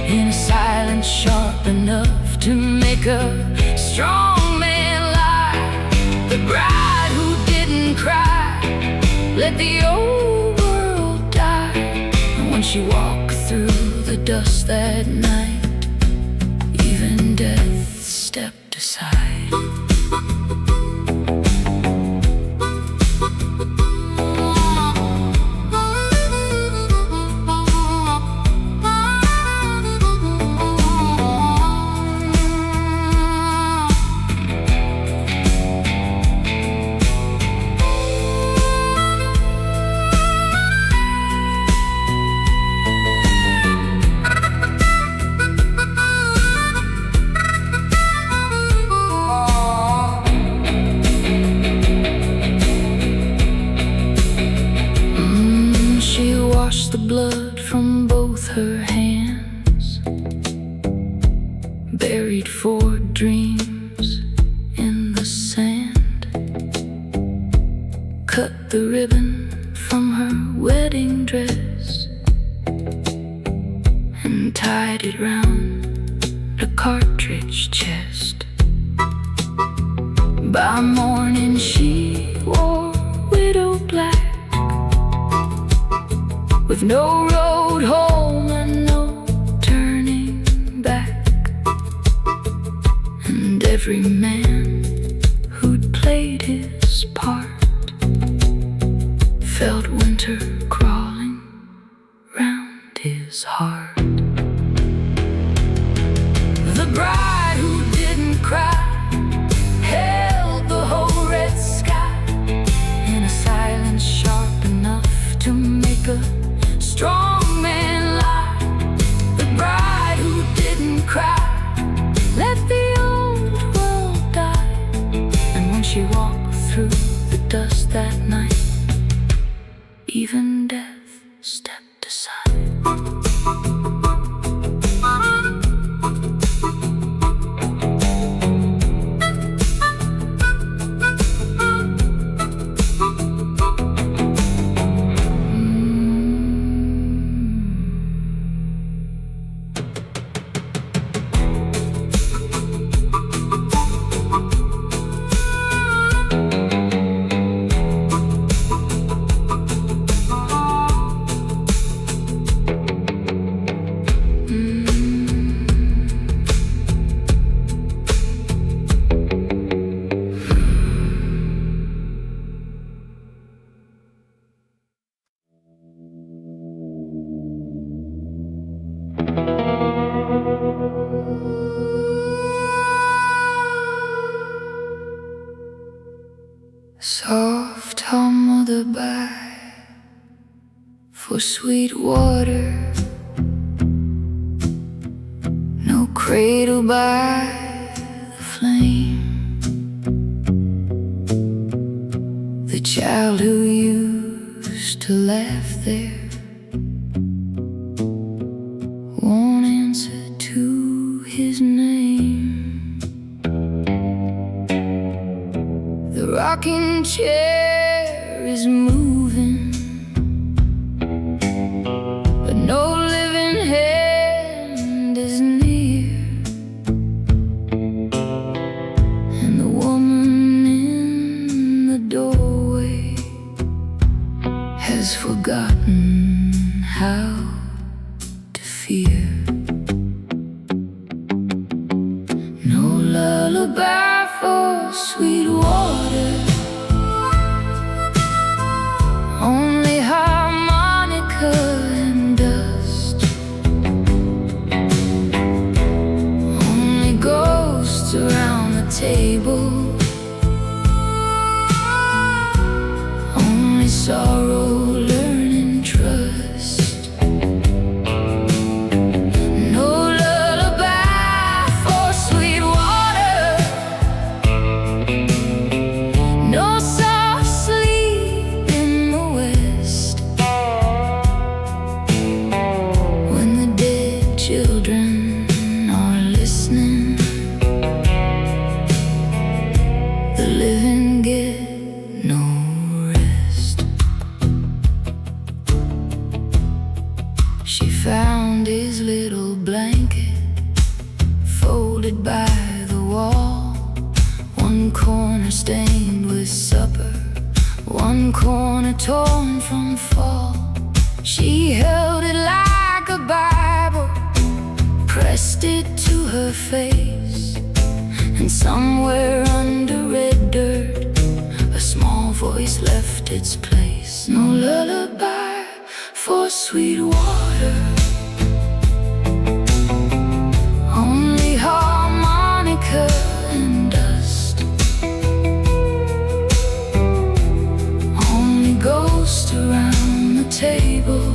in a silence sharp enough to make a strong man lie. The bride who didn't cry let the old world die. And when she walked through the dust that night, even death stepped aside. blood from both her hands, buried 4 dreams in the sand, cut the ribbon from her wedding dress and tied it round a cartridge chest. By morning she wore widow black, with no road home and no turning back. And every man who'd played his part felt winter crawling round his heart. The bride who didn't cry held the whole red sky in a silence sharp enough to make a strong man lie. The bride who didn't cry let the old world die. And when she walked through the dust that night, even death stepped aside. Soft hum of the bay for Sweetwater, no cradle by the flame. The child who used to laugh there won't answer to his name. The rocking chair is moving, but no living hand is near. And the woman in the doorway has forgotten how to fear. No lullaby for Sweetwater, only harmonica and dust, only ghosts around the table, only sorrow learning trust. No lullaby for Sweetwater, no soft sleep in the west, when the dead children are listening, the living get no rest. She found his little blanket folded by the wall, one corner stained with supper, one corner torn from fall. She held it like a Bible, pressed it to her face, and somewhere under red dirt a small voice left its place. No lullaby for Sweetwater, only harmonica and dust, only ghost around the table,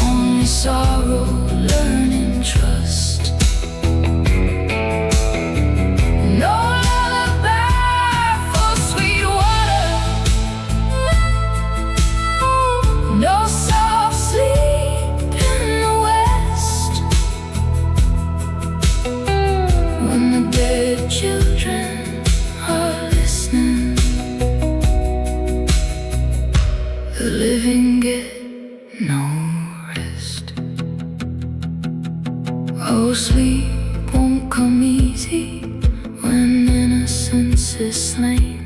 only sorrow learning trust. No lullaby for Sweetwater, dead children are listening. The living get no rest. Oh, sleep won't come easy when innocence is slain.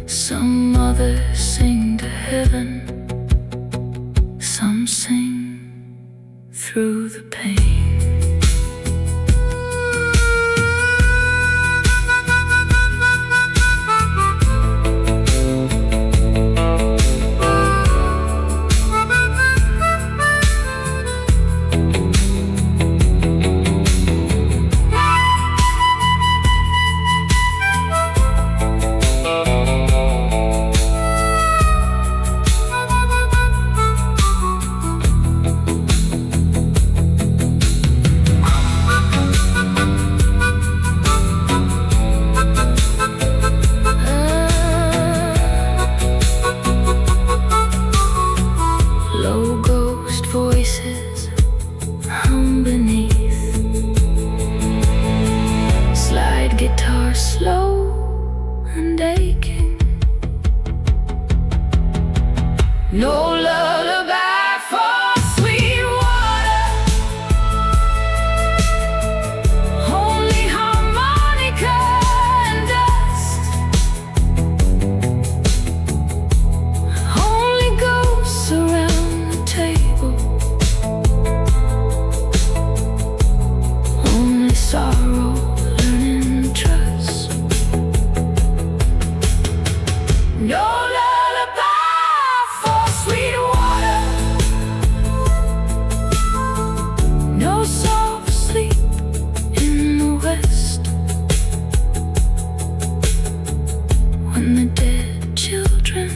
Some others sing to heaven, some sing through the pain. Slow and aching. No lullaby for Sweetwater, only harmonica and dust, only ghosts around the table, only sorrow learning to trust. No lullaby for Sweetwater, no soft sleep in the west, when the dead children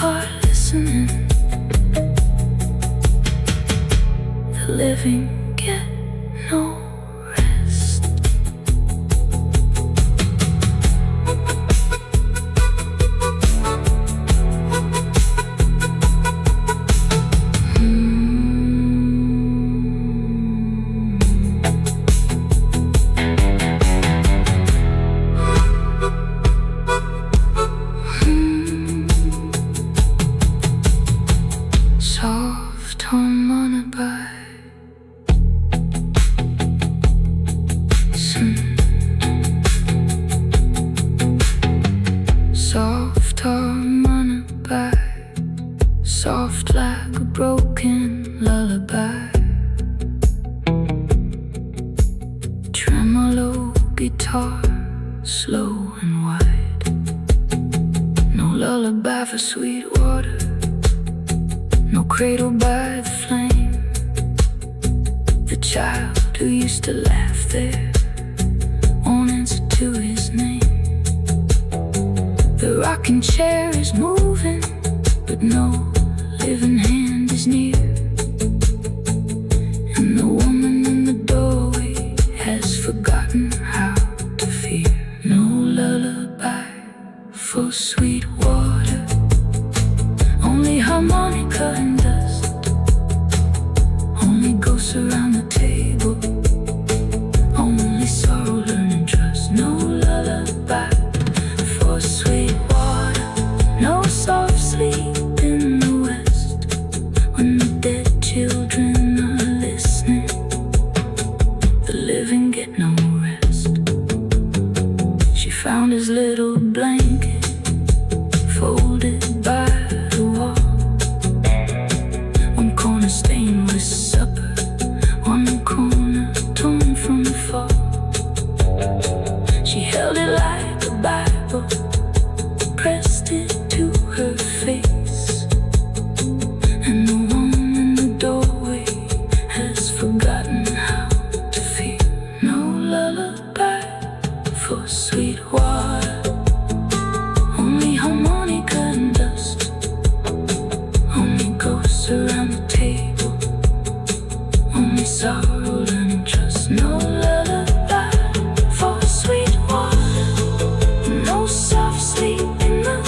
are listening. The living get no rest. Soft harmonica, soft harmonica, soft like a broken lullaby. Tremolo guitar, slow and wide. No lullaby for Sweetwater, no cradle by the flame. The child who used to laugh there won't answer to his name. The rocking chair is moving, but no living hand is near. And the woman in the doorway has forgotten how to fear. No lullaby for Sweetwater, only harmonica and dust, only ghosts around the table, only sorrow learning trust. No lullaby for Sweetwater, no soft sleep in the west, when the dead children are listening. The living get no rest. She found his little blanket folded by the wall, one corner stained with supper, one corner torn from the fall. She held it like a Bible, pressed it to her face, and the woman in the doorway has forgotten how to feel. No lullaby for Sweetwater, only harmonica and dust, only ghosts around the table, only sorrow learning trust. No lullaby for Sweetwater, no soft sleep in the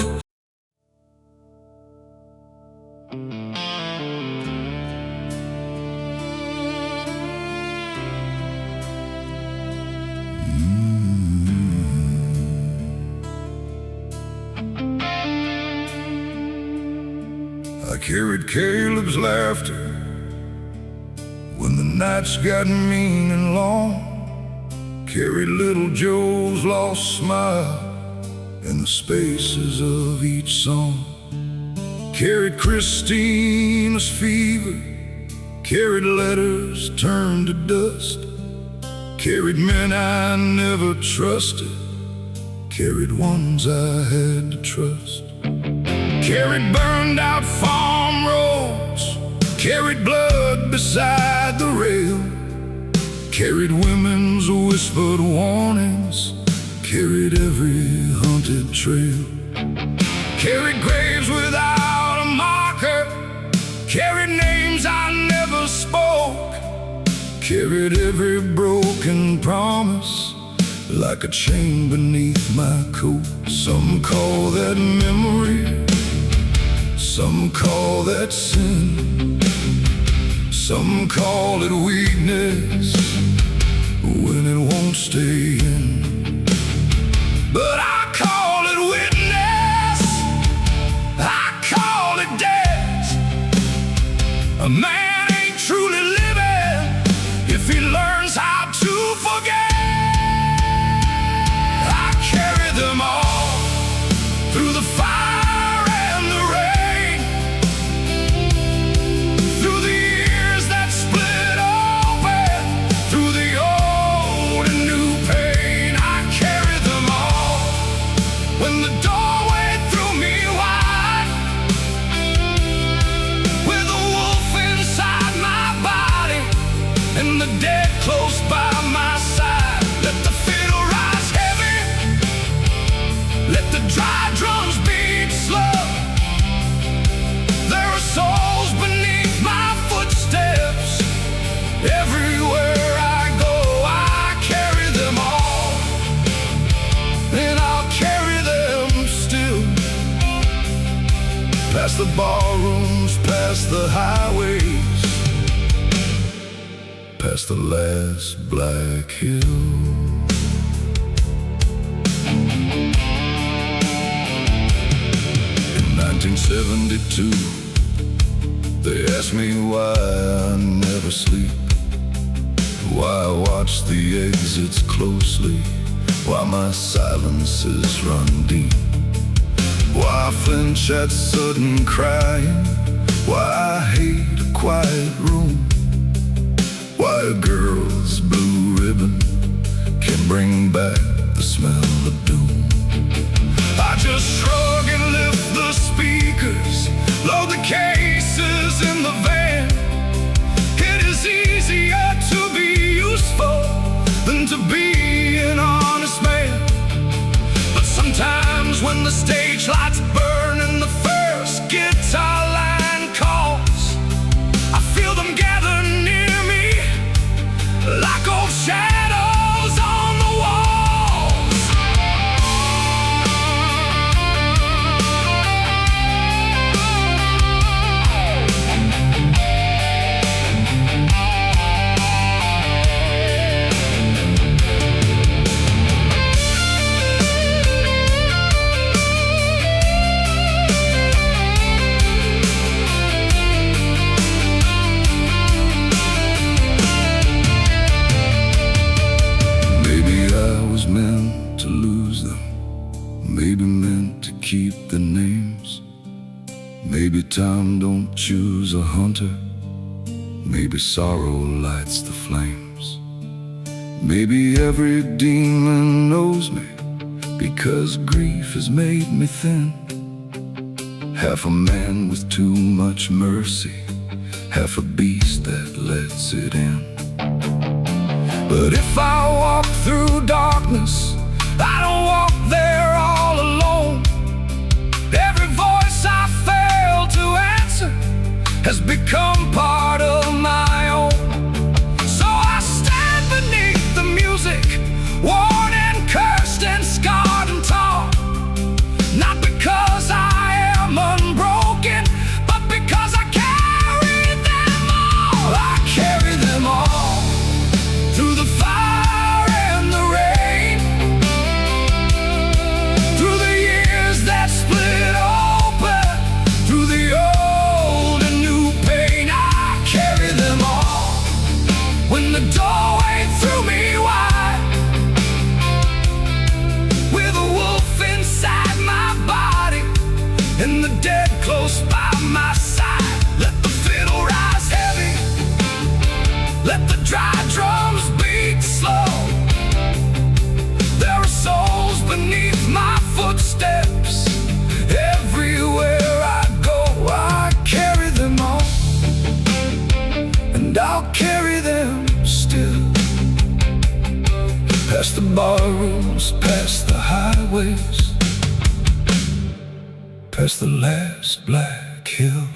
carried Caleb's laughter when the nights got mean and long. Carried little Joe's lost smile in the spaces of each song. Carried Christina's fever, carried letters turned to dust. Carried men I never trusted, carried ones I had to trust. Carried burned out farm roads, carried blood beside the rail. Carried women's whispered warnings, carried every haunted trail. Carried graves without a marker, carried names I never spoke. Carried every broken promise like a chain beneath my coat. Some call that memory, some call that sin, some call it weakness when it won't stay in. But I call it witness, I call it death. A man ain't truly living if he learns how to forget. I carry them all through the fire and the rain, through the years that split open, through the old and new pain. I carry them all when the doorway threw me wide, with a wolf inside my body and the dead close by my side. Let the fiddle rise heavy, let the dry drums beat slow. There are souls beneath my footsteps. Everywhere I go, I carry them all, and I'll carry them still. Past the barrooms, past the highways, past the last black hill. In 1972, they asked me why I never sleep, why I watch the exits closely, why my silences run deep, why I flinch at sudden crying, why I hate a quiet room, why a girl's blue ribbon can bring back the smell of doom. I just shrug and lift the speakers, load the cases in the van. It is easier to be useful than to be an honest man. But sometimes when the stage lights burn and the first guitar line calls, I feel them gather near me like old shadows on the walls. Meant to lose them, maybe meant to keep the names. Maybe time don't choose a hunter, maybe sorrow lights the flames. Maybe every demon knows me because grief has made me thin. Half a man with too much mercy, half a beast that lets it in. But if I walk through darkness, I don't walk there all alone. Every voice I fail to answer has become part of my own. So I stand beneath the music, worn and cursed and scarred and torn. Not because I am unbroken, but because I carry them all. I carry them all through the fire and the Past the barrooms, past the highways, past the last black hill.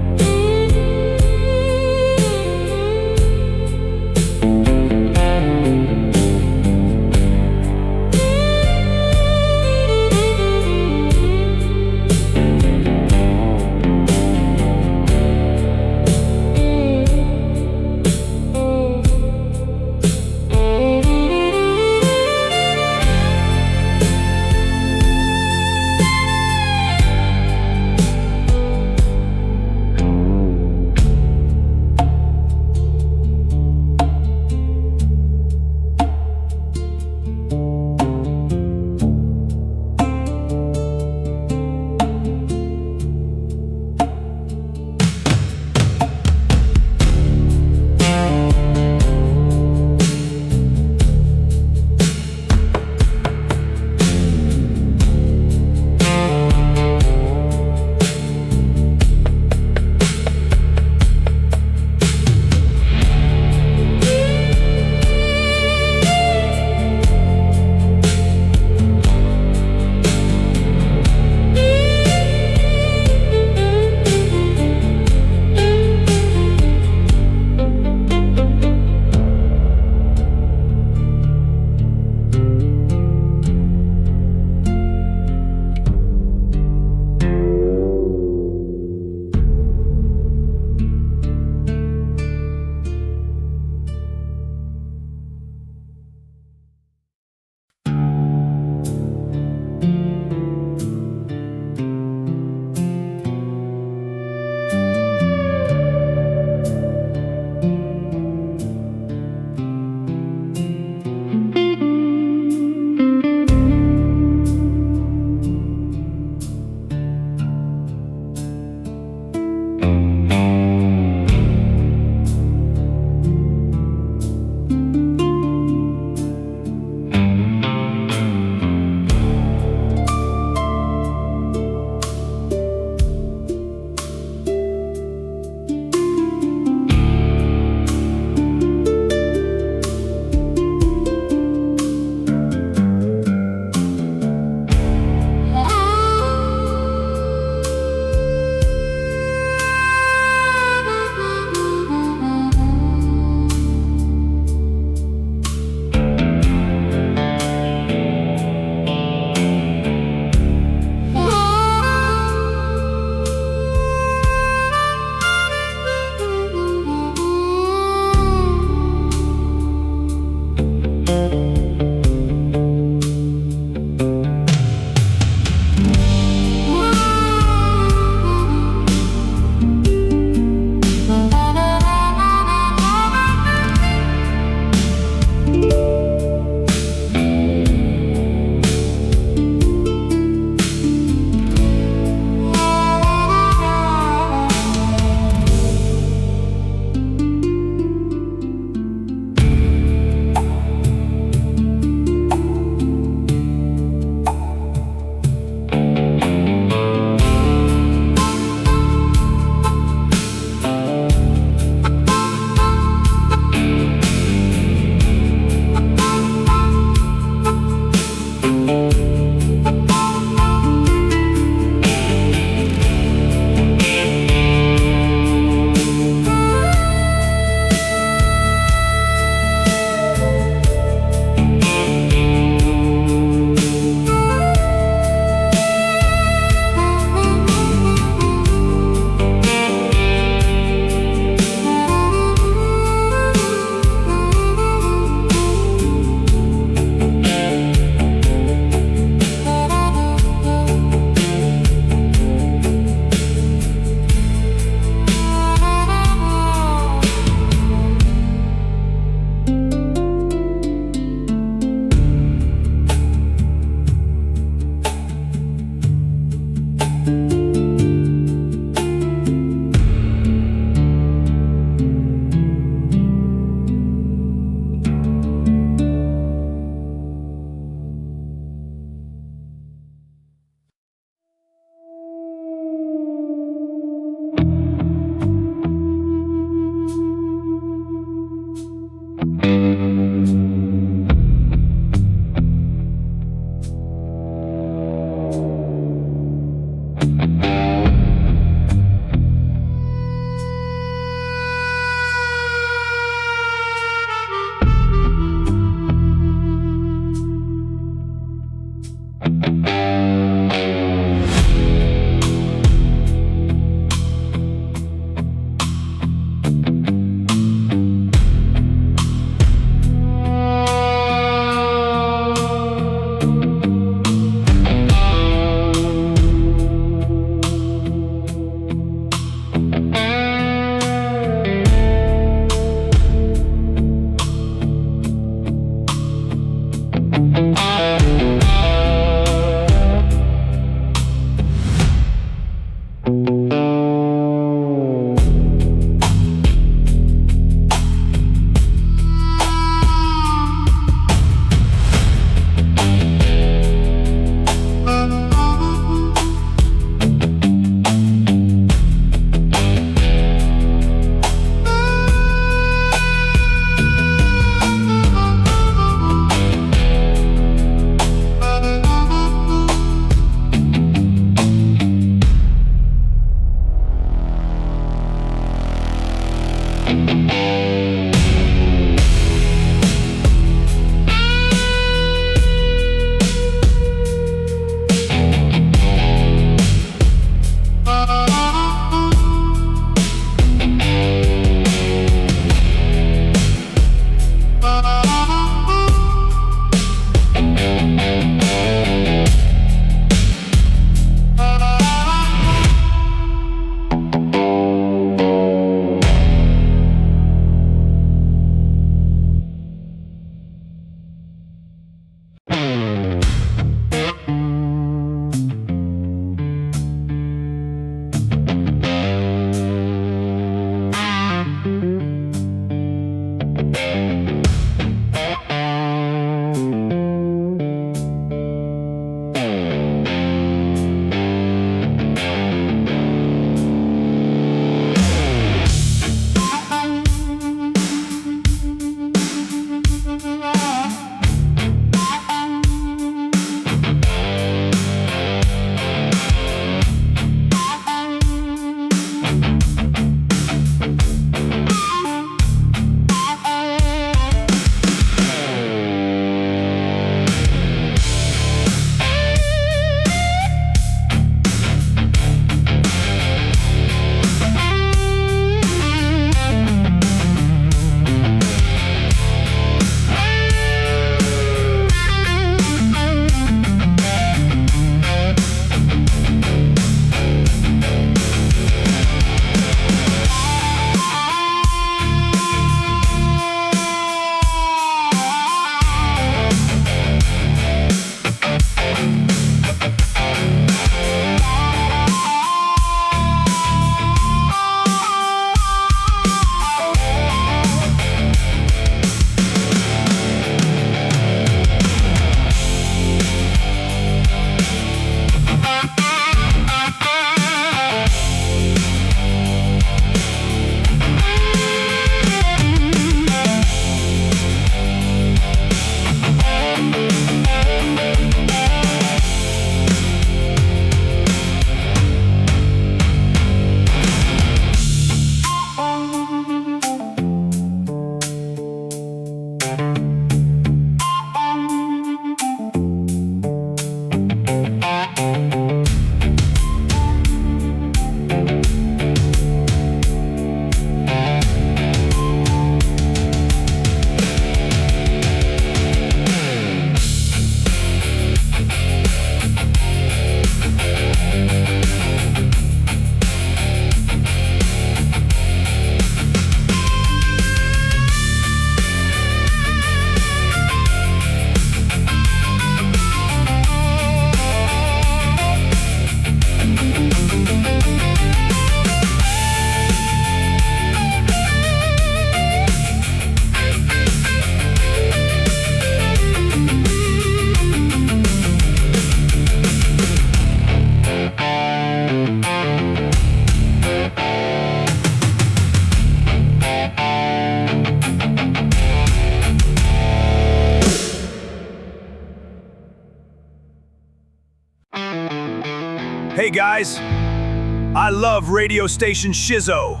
Hey guys, I love radio station SHizzzo.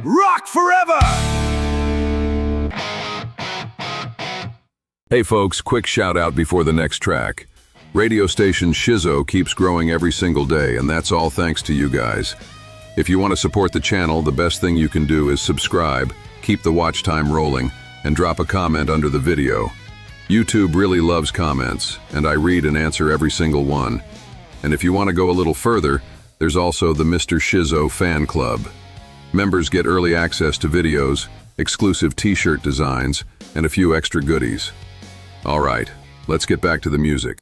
Rock forever! Hey folks, quick shout out before the next track. Radio station SHizzzo keeps growing every single day, and that's all thanks to you guys. If you want to support the channel, the best thing you can do is subscribe, keep the watch time rolling, and drop a comment under the video. YouTube really loves comments, and I read and answer every single one. And if you want to go a little further, there's also the Mr. SHizzzo fan club. Members get early access to videos, exclusive t-shirt designs, and a few extra goodies. All right, let's get back to the music.